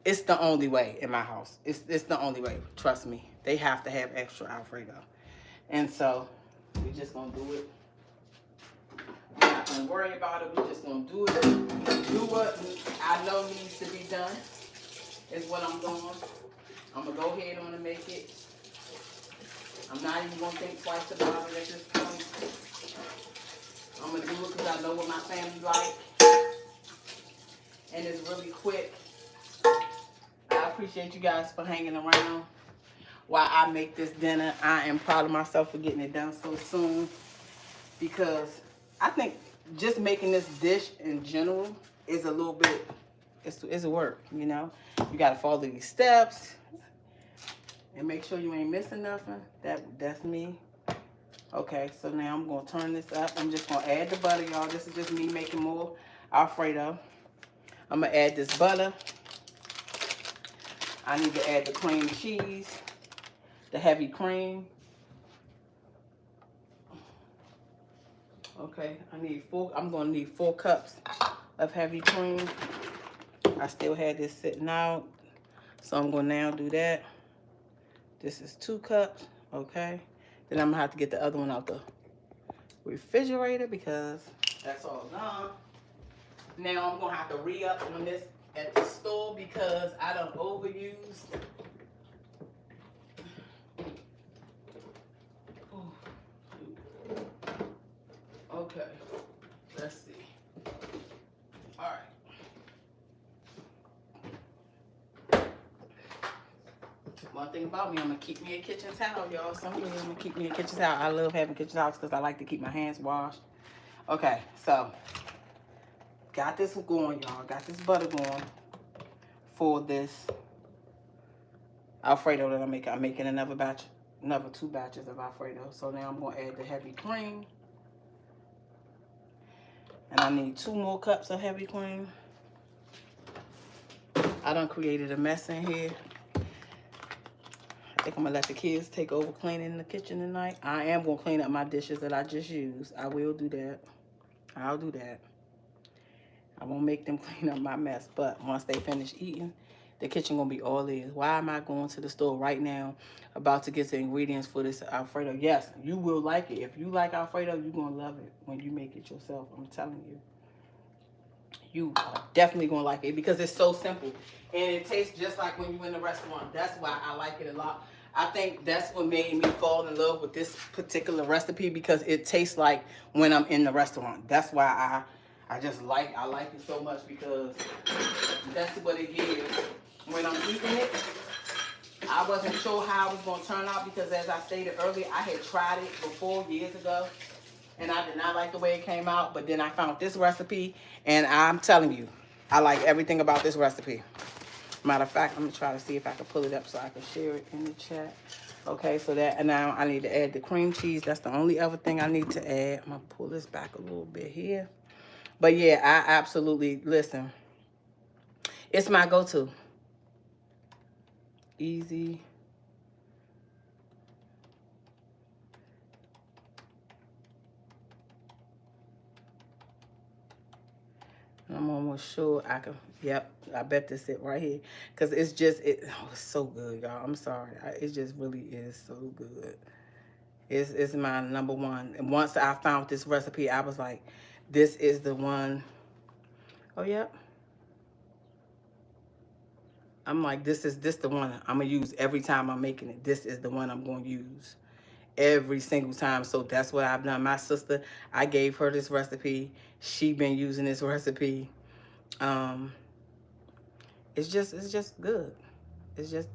the only way in my house. It's the only way. Trust me, they have to have extra Alfredo, and so we just gonna do it. We're not gonna worry about it. We're just gonna do it. Do what I know needs to be done. Is what I'm doing. I'm gonna go ahead on and make it. I'm not even gonna think twice about it at this point. I'm gonna do it because I know what my family like, and it's really quick. I appreciate you guys for hanging around while I make this dinner. I am proud of myself for getting it done so soon, because I think just making this dish in general is a little bit, it's a work, you know. You gotta follow these steps and make sure you ain't missing nothing. That's me. Okay, so now I'm gonna turn this up. I'm just gonna add the butter, y'all. This is just me making more Alfredo. I'm gonna add this butter. I need to add the cream cheese, the heavy cream. Okay, I'm gonna need 4 cups of heavy cream. I still had this sitting out, so I'm gonna now do that. This is 2 cups, okay? Then I'm gonna have to get the other one out the refrigerator because that's all gone. Now I'm gonna have to re-up on this at the store because I done overused. Okay, let's see. All right. One thing about me, I'm gonna keep me a kitchen towel, y'all. Some days I'm gonna keep me a kitchen towel. I love having kitchen towels because I like to keep my hands washed. Okay, so got this going, y'all. Got this butter going for this Alfredo that I'm making. I'm making another 2 batches of Alfredo. So now I'm gonna add the heavy cream. And I need 2 more cups of heavy cream. I done created a mess in here. I think I'm gonna let the kids take over cleaning the kitchen tonight. I am gonna clean up my dishes that I just used. I will do that. I'll do that. I won't make them clean up my mess, but once they finish eating, the kitchen gonna be all theirs. Why am I going to the store right now about to get the ingredients for this Alfredo? Yes, you will like it. If you like Alfredo, you're gonna love it when you make it yourself. I'm telling you. You are definitely gonna like it because it's so simple. And it tastes just like when you're in the restaurant. That's why I like it a lot. I think that's what made me fall in love with this particular recipe, because it tastes like when I'm in the restaurant. That's why I like it so much, because that's what it gives. When I'm eating it, I wasn't sure how it was going to turn out because, as I stated earlier, I had tried it before years ago and I did not like the way it came out. But then I found this recipe and I'm telling you, I like everything about this recipe. Matter of fact, I'm going to try to see if I can pull it up so I can share it in the chat. Okay, so that, and now I need to add the cream cheese. That's the only other thing I need to add. I'm going to pull this back a little bit here. But yeah, I absolutely, listen, it's my go-to. Easy. I'm almost sure I can. Yep, I bet this it right here, cause it's just it's so good, y'all. I'm sorry, it just really is so good. It's my number one. And once I found this recipe, I was like, this is the one. Oh yeah, I'm like, this the one I'm gonna use every time I'm making it. This is the one I'm gonna use every single time. So that's what I've done. My sister, I gave her this recipe. She been using this recipe. Um, it's just good. It's just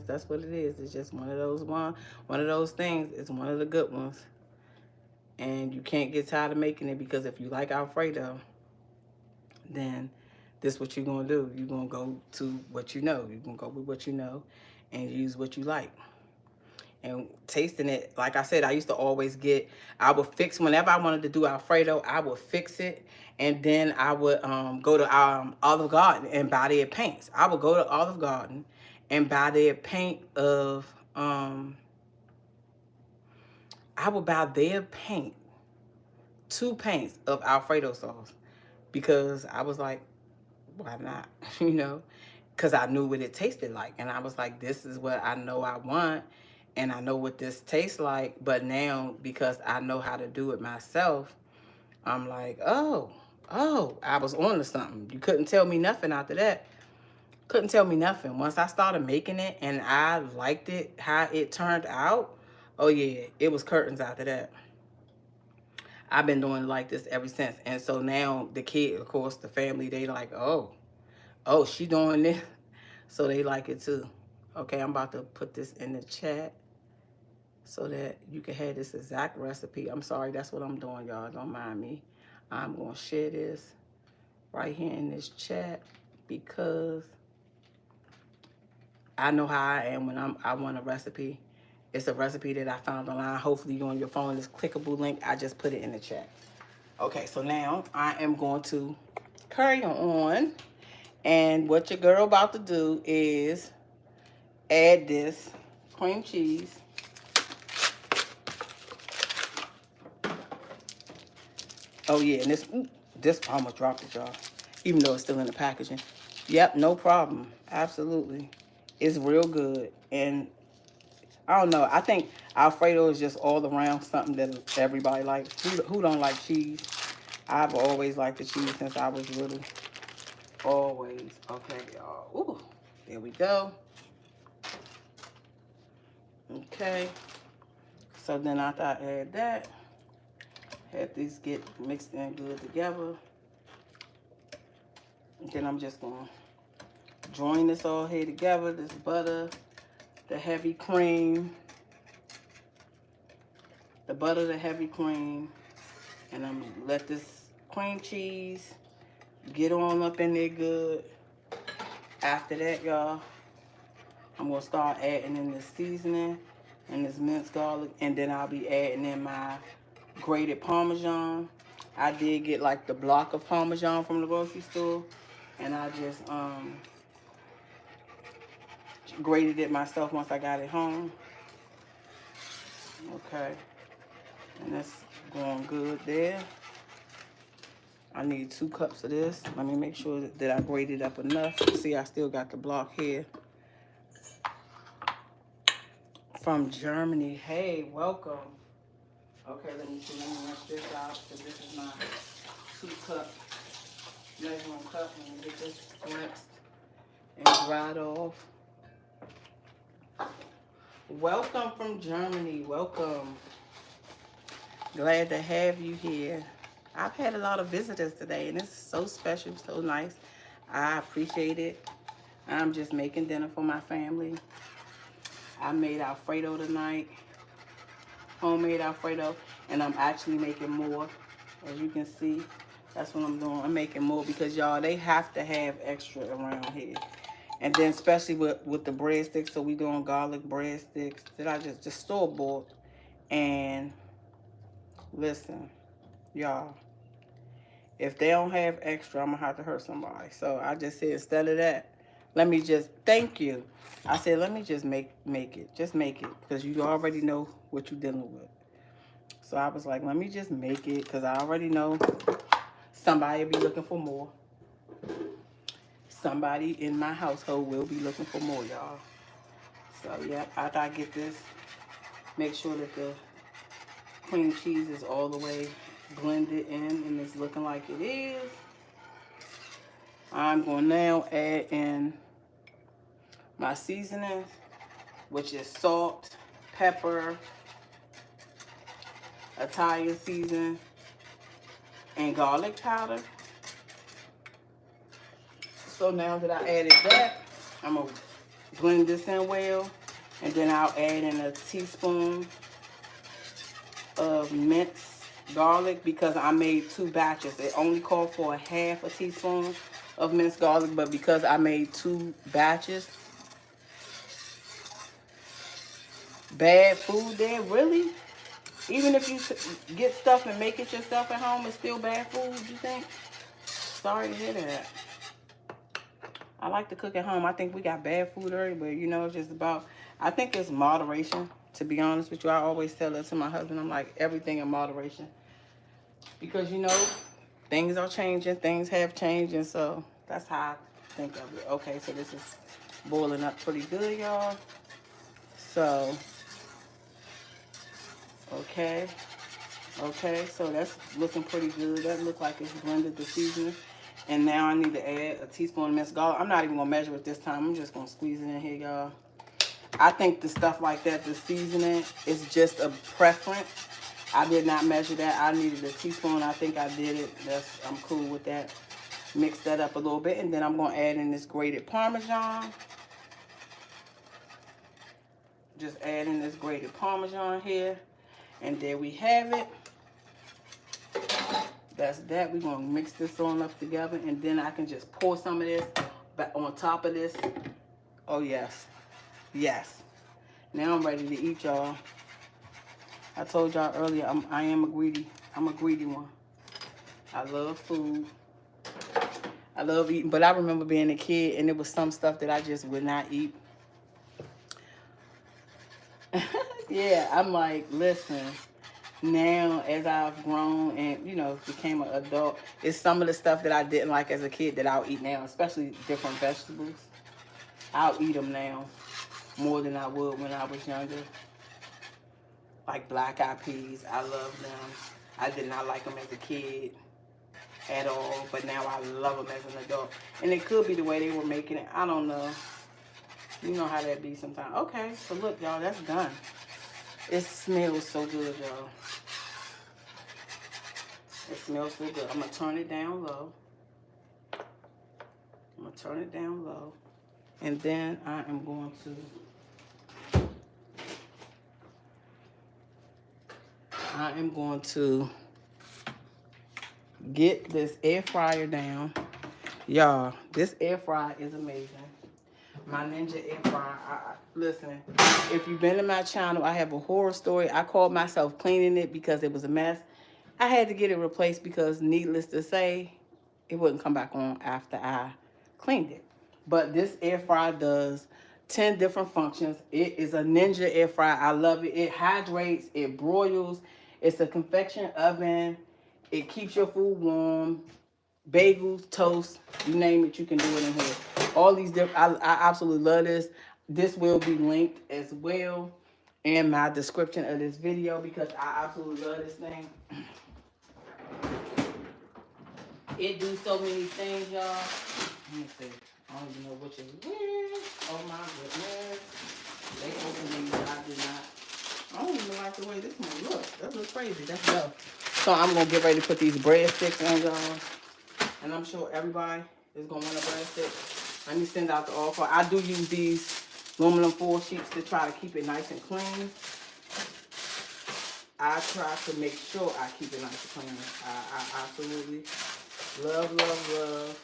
that's what it is. It's just one of those things. It's one of the good ones, and you can't get tired of making it because if you like Alfredo, then this what you're gonna do. You're gonna go to what you know. You're gonna go with what you know, and use what you like. And tasting it, like I said, I used to always get. I would fix whenever I wanted to do Alfredo. I would fix it, and then I would go to Olive Garden and buy their paints. I would go to Olive Garden and buy their paint of I would buy their paint, two paints of Alfredo sauce, because I was like, why not? you know, because I knew what it tasted like, and I was like, this is what I know I want, and I know what this tastes like. But now, because I know how to do it myself, I'm like, oh, I was on to something. You couldn't tell me nothing after that. Couldn't tell me nothing. Once I started making it and I liked it, how it turned out, oh yeah, it was curtains after that. I've been doing it like this ever since. And so now the kid, of course, the family, they like, oh, she doing this. So they like it too. Okay, I'm about to put this in the chat so that you can have this exact recipe. I'm sorry, that's what I'm doing, y'all. Don't mind me. I'm going to share this right here in this chat because I know how I am when I want a recipe. It's a recipe that I found online. Hopefully you on your phone, this clickable link. I just put it in the chat. Okay, so now I am going to carry on. And what your girl about to do is add this cream cheese. Oh yeah, and this I almost dropped it, y'all. Even though it's still in the packaging. Yep, no problem. Absolutely. It's real good. And I don't know. I think Alfredo is just all around something that everybody likes. Who don't like cheese? I've always liked the cheese since I was little. Always. Okay, y'all. Ooh, there we go. Okay. So then after I add that, have these get mixed in good together. And then I'm just going to join this all here together. This butter, the heavy cream, the butter, the heavy cream. And I'm going to let this cream cheese get on up in there good. After that, y'all, I'm going to start adding in the seasoning and this minced garlic. And then I'll be adding in my grated Parmesan. I did get like the block of Parmesan from the grocery store. And I just grated it myself once I got it home. Okay. And that's going good there. I need 2 cups of this. Let me make sure that I grated up enough. See, I still got the block here. From Germany. Hey, welcome. Okay, let me see. Let me rinse this out. So this is my 2-cup measuring cup. Let me get this rinsed and dried off. Welcome from Germany. Welcome. Glad to have you here. I've had a lot of visitors today, and it's so special, so nice. I appreciate it. I'm just making dinner for my family. I made Alfredo tonight, homemade Alfredo, and I'm actually making more. As you can see, that's what I'm doing. I'm making more because, y'all, they have to have extra around here. And then especially with the breadsticks, so we doing garlic breadsticks that I just store-bought. And listen, y'all, if they don't have extra, I'm going to have to hurt somebody. So I just said, instead of that, let me just, thank you. I said, let me just make it. Just make it. Because you already know what you're dealing with. So I was like, let me just make it. Because I already know somebody will be looking for more. somebody in my household will be looking for more, y'all. So, yeah, after I get this, make sure that the cream cheese is all the way blended in and it's looking like it is. I'm going to now add in my seasonings, which is salt, pepper, Italian season, and garlic powder. So now that I added that, I'm going to blend this in well. And then I'll add in a teaspoon of minced garlic because I made 2 batches. It only called for a half a teaspoon of minced garlic, but because I made 2 batches, bad food there, really? Even if you get stuff and make it yourself at home, it's still bad food, you think? Sorry to hear that. I like to cook at home. I think we got bad food everywhere. You know, it's just about, I think it's moderation, to be honest with you. I always tell that to my husband. I'm like, everything in moderation. Because, you know, things are changing. Things have changed. And so that's how I think of it. Okay, so this is boiling up pretty good, y'all. So, okay. Okay, so that's looking pretty good. That look like it's blended the seasoning. And now I need to add a teaspoon of minced garlic. I'm not even gonna measure it this time. I'm just gonna squeeze it in here, y'all. I think the stuff like that, the seasoning, is just a preference. I did not measure that. I needed a teaspoon. I think I did it. I'm cool with that. Mix that up a little bit, and then I'm gonna add in this grated Parmesan. Just add in this grated Parmesan here, and there we have it. That's that. We're going to mix this on up together. And then I can just pour some of this back on top of this. Oh, yes. Yes. Now I'm ready to eat, y'all. I told y'all earlier, I'm a greedy one. I love food. I love eating. But I remember being a kid, and there was some stuff that I just would not eat. Yeah, I'm like, listen. Now, as I've grown and, you know, became an adult, it's some of the stuff that I didn't like as a kid that I'll eat now, especially different vegetables. I'll eat them now more than I would when I was younger. Like black-eyed peas, I love them. I did not like them as a kid at all, but now I love them as an adult. And it could be the way they were making it. I don't know. You know how that be sometimes. Okay, so look, y'all, that's done. It smells so good, y'all. It smells so good. I'm going to turn it down low. And then I am going to get this air fryer down. Y'all, this air fryer is amazing. My Ninja air fryer. Listen, if you've been to my channel, I have a horror story. I called myself cleaning it because it was a mess. I had to get it replaced because, needless to say, it wouldn't come back on after I cleaned it. But this air fryer does 10 different functions. It is a Ninja air fryer. I love it. It hydrates, it broils. It's a convection oven. It keeps your food warm. Bagels, toast, you name it, you can do it in here. All these different, I absolutely love this. This will be linked as well in my description of this video because I absolutely love this thing. It do so many things, y'all. Let me see. I don't even know which is which. Oh my goodness. They open these, I did not. I don't even like the way this one looks. That looks crazy. Let's go. So I'm going to get ready to put these breadsticks in, y'all. And I'm sure everybody is going to want a breadstick. Let me send out the offer. I do use these aluminum foil sheets to try to keep it nice and clean. I try to make sure I keep it nice and clean. I absolutely love.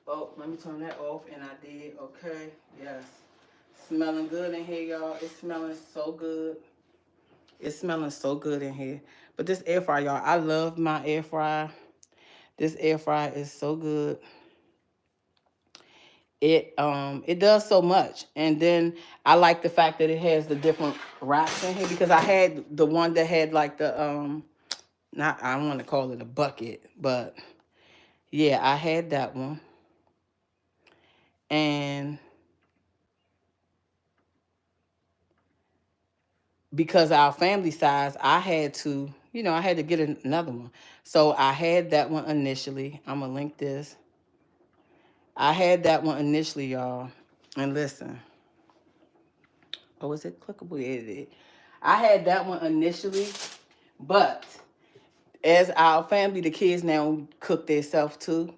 Oh, let me turn that off. And I did. Okay. Yes. Smelling good in here, y'all. It's smelling so good. It's smelling so good in here. But this air fryer, y'all, I love my air fryer. This air fryer is so good. It does so much. And then I like the fact that it has the different wraps in here because I had the one that had like the not, I don't want to call it a bucket, but yeah, I had that one. And because our family size, I had to, I had to get another one. So I had that one initially. I'm going to link this. I had that one initially, y'all. And listen. Oh, is it clickable? Yeah, it is. I had that one initially, but as our family, the kids now cook themselves too,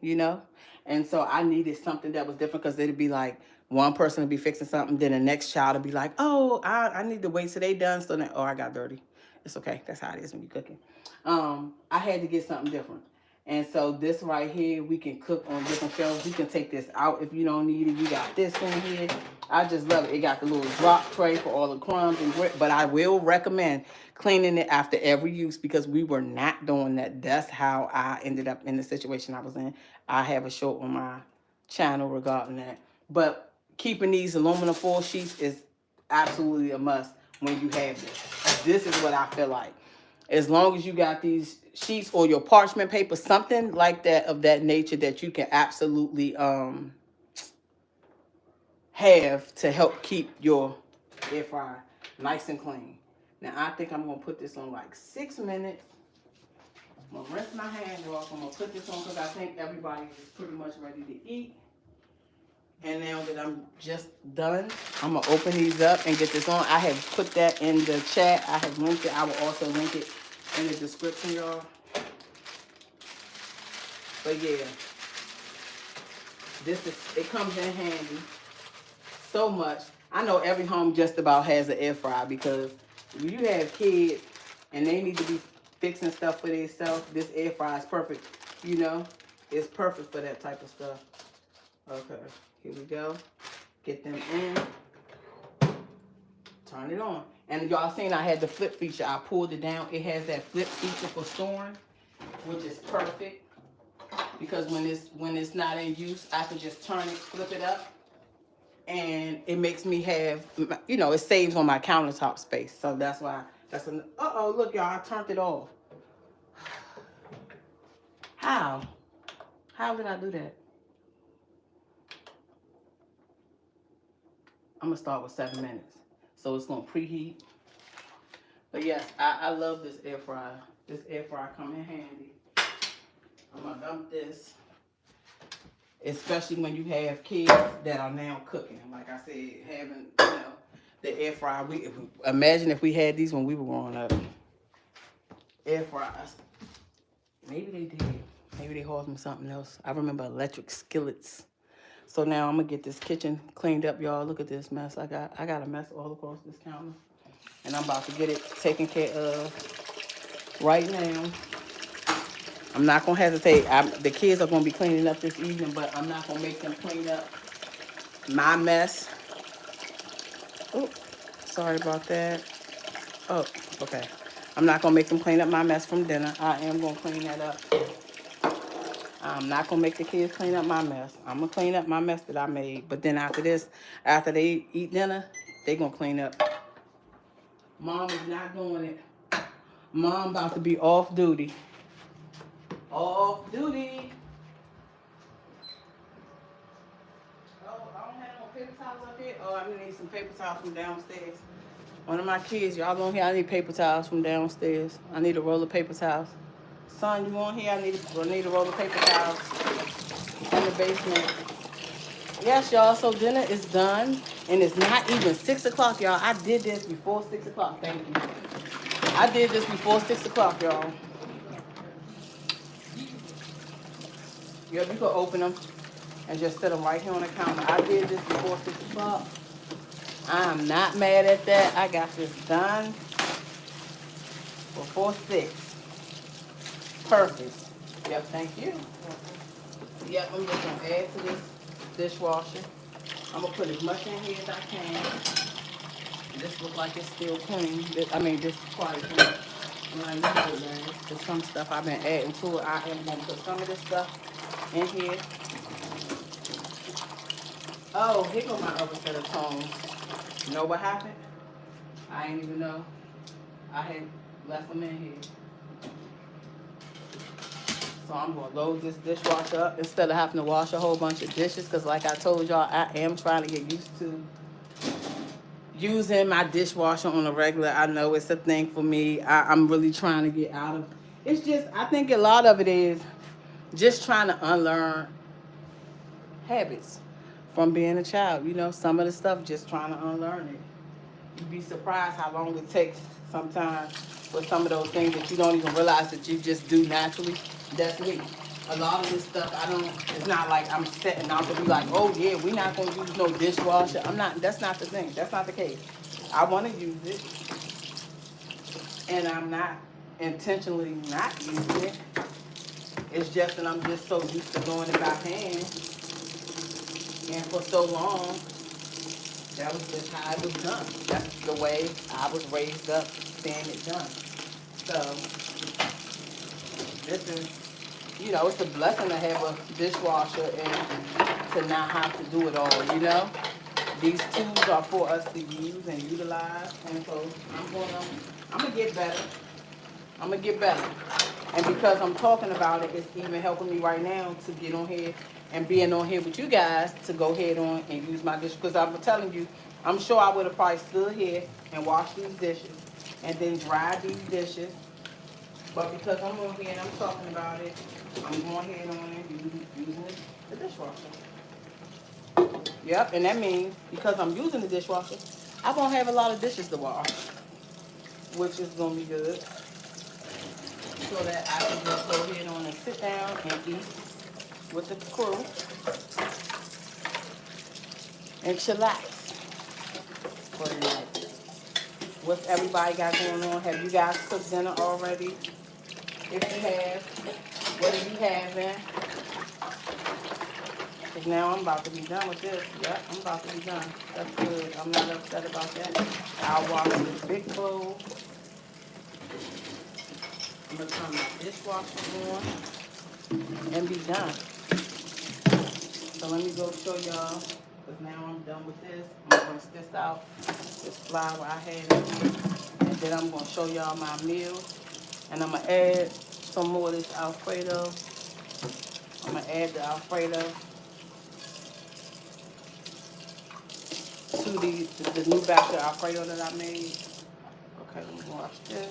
And so I needed something that was different because it'd be like one person would be fixing something, then the next child would be like, oh, I need to wait till they done. So then, oh, I got dirty. It's okay. That's how it is when you're cooking. I had to get something different. And so this right here, we can cook on different shelves. You can take this out if you don't need it. You got this in here. I just love it. It got the little drop tray for all the crumbs and grit. But I will recommend cleaning it after every use because we were not doing that. That's how I ended up in the situation I was in. I have a show on my channel regarding that. But keeping these aluminum foil sheets is absolutely a must when you have this. This is what I feel like. As long as you got these sheets or your parchment paper, something like that of that nature that you can absolutely have to help keep your air fryer nice and clean. Now I think I'm gonna put this on like 6 minutes. I'm gonna rinse my hands off. I'm gonna put this on because I think everybody is pretty much ready to eat. And now that I'm just done, I'm gonna open these up and get this on. I have put that in the chat. I have linked it. I will also link it in the description, y'all. But yeah, it comes in handy so much. I know every home just about has an air fryer because when you have kids and they need to be fixing stuff for themselves, this air fryer is perfect. It's perfect for that type of stuff. Okay, here we go. Get them in. Turn it on. And y'all seen I had the flip feature. I pulled it down. It has that flip feature for storing, which is perfect. Because when it's not in use, I can just turn it, flip it up, and it makes me have, it saves on my countertop space. So that's why, look, y'all, I turned it off. How? How did I do that? I'm going to start with 7 minutes. So it's going to preheat. But yes, I love this air fryer. This air fryer come in handy. I'm going to dump this. Especially when you have kids that are now cooking. Like I said, having, the air fryer. Imagine if we had these when we were growing up. Air fryers. Maybe they did. Maybe they called them something else. I remember electric skillets. So now I'm gonna get this kitchen cleaned up, y'all. Look at this mess. I got a mess all across this counter. And I'm about to get it taken care of right now. I'm not gonna hesitate. The kids are gonna be cleaning up this evening, but I'm not gonna make them clean up my mess. Oh, sorry about that. Oh, okay. I'm not gonna make them clean up my mess from dinner. I am gonna clean that up. I'm not gonna make the kids clean up my mess. I'm gonna clean up my mess that I made. But then after this, after they eat dinner, they gonna clean up. Mom is not doing it. Mom about to be off duty. Off duty. Oh, I don't have no paper towels up here. Oh, I'm gonna need some paper towels from downstairs. One of my kids, y'all gonna hear I need paper towels from downstairs. I need a roll of paper towels. Son, you want here? I need a roll of paper towels in the basement. Yes, y'all, so dinner is done. And it's not even 6 o'clock, y'all. I did this before 6 o'clock. Thank you. I did this before 6 o'clock, y'all. Yep, you can open them and just set them right here on the counter. I did this before 6 o'clock. I'm not mad at that. I got this done before 6. Perfect. Yep, thank you. Yep, I'm just going to add to this dishwasher. I'm going to put as much in here as I can. This looks like it's still clean. This is quite clean. There's some stuff I've been adding to it. I am going to put some of this stuff in here. Oh, here goes my other set of tongs. You know what happened? I didn't even know. I had left them in here. So I'm going to load this dishwasher up instead of having to wash a whole bunch of dishes. Because like I told y'all, I am trying to get used to using my dishwasher on a regular. I know it's a thing for me. I'm really trying to get out of. It's just, I think a lot of it is just trying to unlearn habits from being a child. You know, some of the stuff, just trying to unlearn it. You'd be surprised how long it takes sometimes for some of those things that you don't even realize that you just do naturally. That's me. A lot of this stuff, it's not like I'm setting out to be like, oh yeah, we're not going to use no dishwasher. That's not the thing. That's not the case. I want to use it, and I'm not intentionally not using it. It's just that I'm just so used to doing it by hand, and for so long, that was just how it was done. That's the way I was raised up, seeing it done. So, this is, it's a blessing to have a dishwasher and to not have to do it all, These tools are for us to use and utilize, and so I'm gonna get better. I'm gonna get better. And because I'm talking about it, it's even helping me right now to get on here and being on here with you guys to go ahead on and use my dish. Because I'm telling you, I'm sure I would have probably stood here and washed these dishes and then dried these dishes. But because I'm on here and I'm talking about it, I'm going ahead on and using the dishwasher. Yep, and that means because I'm using the dishwasher, I won't have a lot of dishes to wash, which is going to be good. So that I can just go ahead on and sit down and eat with the crew and chillax for the night. What's everybody got going on? Have you guys cooked dinner already? If you have, what are you having? Because now I'm about to be done with this. Yep, I'm about to be done. That's good. I'm not upset about that. I'll wash this big bowl. I'm going to turn my dishwasher on and be done. So let me go show y'all, because now I'm done with this. I'm going to rinse this out, this flour I had in here, and then I'm going to show y'all my meal. And I'm going to add some more of this Alfredo. I'm going to add the Alfredo to the new batch of Alfredo that I made. Okay, let me wash this.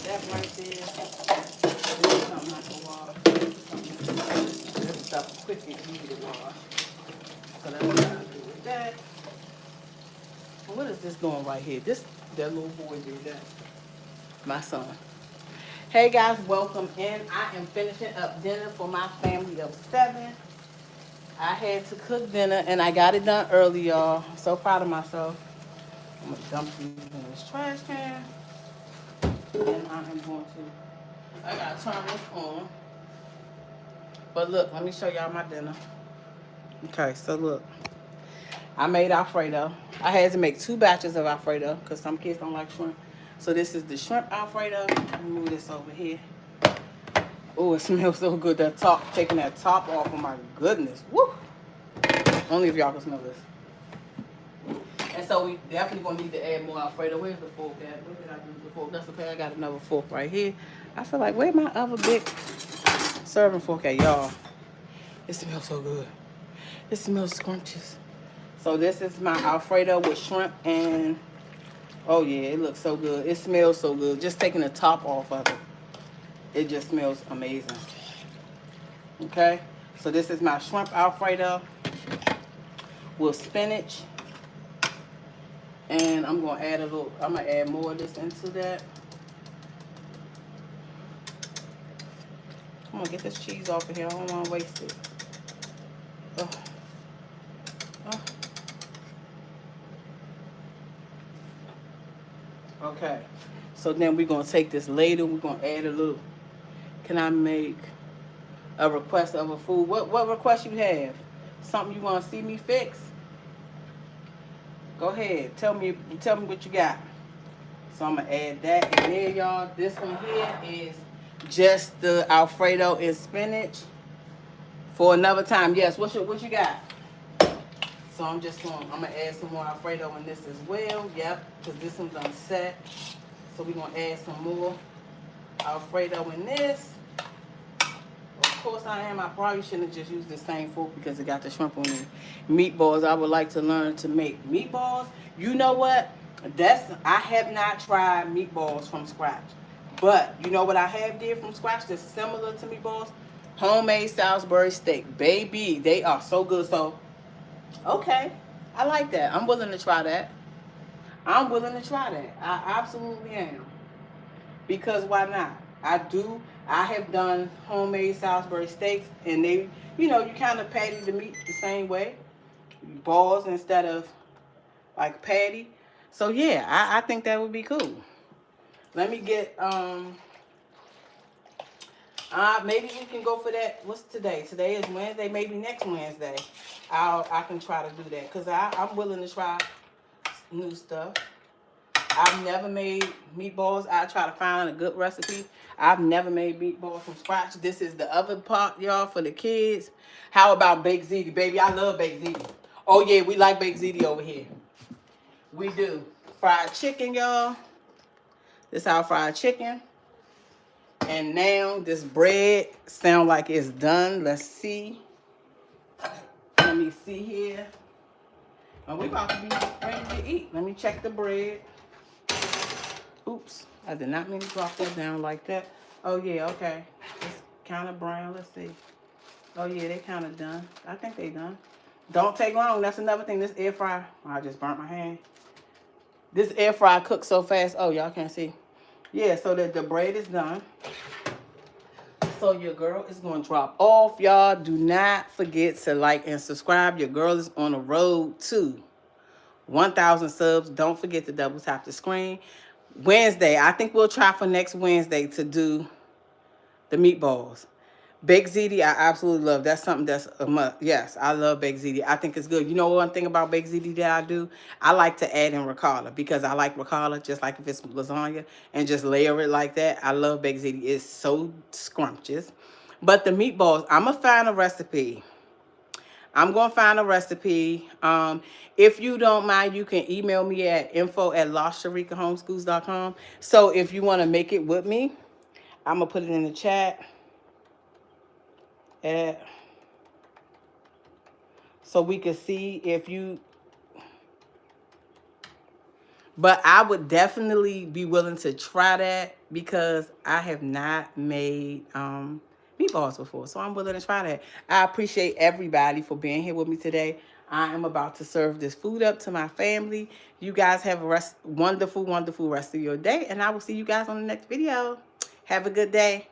That right there. This is something I can wash. This stuff quick and easy to wash. So that's what I do with that. What is this doing right here? That little boy did that. My son. Hey guys, welcome in. I am finishing up dinner for my family of 7. I had to cook dinner and I got it done early, y'all. I'm so proud of myself. I'm gonna dump these in this trash can. And I am going to, I gotta turn this on. But look, let me show y'all my dinner. Okay, so look. I made Alfredo. I had to make 2 batches of Alfredo because some kids don't like shrimp. So this is the shrimp Alfredo. Let me move this over here. Oh, it smells so good. That top, taking that top off. Oh my goodness. Woo! Only if y'all can smell this. And so we definitely gonna need to add more Alfredo. Where's the fork at? Where did I do the fork? That's okay. I got another fork right here. I feel like, where's my other big serving fork at, y'all? It smells so good. It smells scrumptious. So this is my Alfredo with shrimp and, oh yeah, it looks so good. It smells so good. Just taking the top off of it. It just smells amazing. Okay, so this is my shrimp Alfredo with spinach. And I'm gonna add more of this into that. Come on, get this cheese off of here. I don't wanna waste it. Oh. Oh. Okay, so then we're going to take this ladle. We're going to add a little. Can I make a request of a food? What request you have? Something you want to see me fix? Go ahead. Tell me what you got. So I'm going to add that in there, y'all. This one here is just the Alfredo and spinach for another time. Yes, what you got? So I'm gonna add some more Alfredo in this as well. Yep, because this one's done set. So we're going to add some more Alfredo in this. Of course I am. I probably shouldn't have just used the same fork because it got the shrimp on it. Meatballs. I would like to learn to make meatballs. You know what? I have not tried meatballs from scratch. But you know what I have did from scratch that's similar to meatballs? Homemade Salisbury steak. Baby, they are so good. So, okay. I like that. I'm willing to try that. I'm willing to try that. I absolutely am. Because why not? I have done homemade Salisbury steaks, and you kind of patty the meat the same way, balls instead of like patty. So yeah, I think that would be cool. Let me get maybe we can go for that. What's today? Today is Wednesday. Maybe next Wednesday, I can try to do that because I'm willing to try new stuff. I've never made meatballs. I try to find a good recipe. I've never made meatballs from scratch. This is the other part, y'all, for the kids. How about baked ziti? Baby, I love baked ziti. Oh, yeah, we like baked ziti over here. We do. Fried chicken, y'all. This is our fried chicken. And now this bread sound like it's done. Let's see. Let me see here. And we about to be ready to eat. Let me check the bread. Oops, I did not mean to drop that down like that. Oh, yeah, okay. It's kind of brown. Let's see. Oh, yeah, they kind of done. I think they done. Don't take long. That's another thing. This air fryer. Oh, I just burnt my hand. This air fryer cooks so fast. Oh, y'all can't see. Yeah, so that the bread is done. So your girl is going to drop off. Y'all do not forget to like and subscribe. Your girl is on the road to 1,000 subs. Don't forget to double tap the screen. Wednesday, I think we'll try for next Wednesday to do the meatballs. Baked ziti, I absolutely love. That's something that's a must. Yes, I love baked ziti. I think it's good. You know one thing about baked ziti that I do? I like to add in ricotta because I like ricotta just like if it's lasagna and just layer it like that. I love baked ziti. It's so scrumptious. But the meatballs, I'm going to find a recipe. I'm going to find a recipe. If you don't mind, you can email me at info@lostsharikahomeschools.com. So if you want to make it with me, I'm going to put it in the chat. So we can see if you... But I would definitely be willing to try that because I have not made meatballs before. So I'm willing to try that. I appreciate everybody for being here with me today. I am about to serve this food up to my family. You guys have a wonderful, wonderful rest of your day. And I will see you guys on the next video. Have a good day.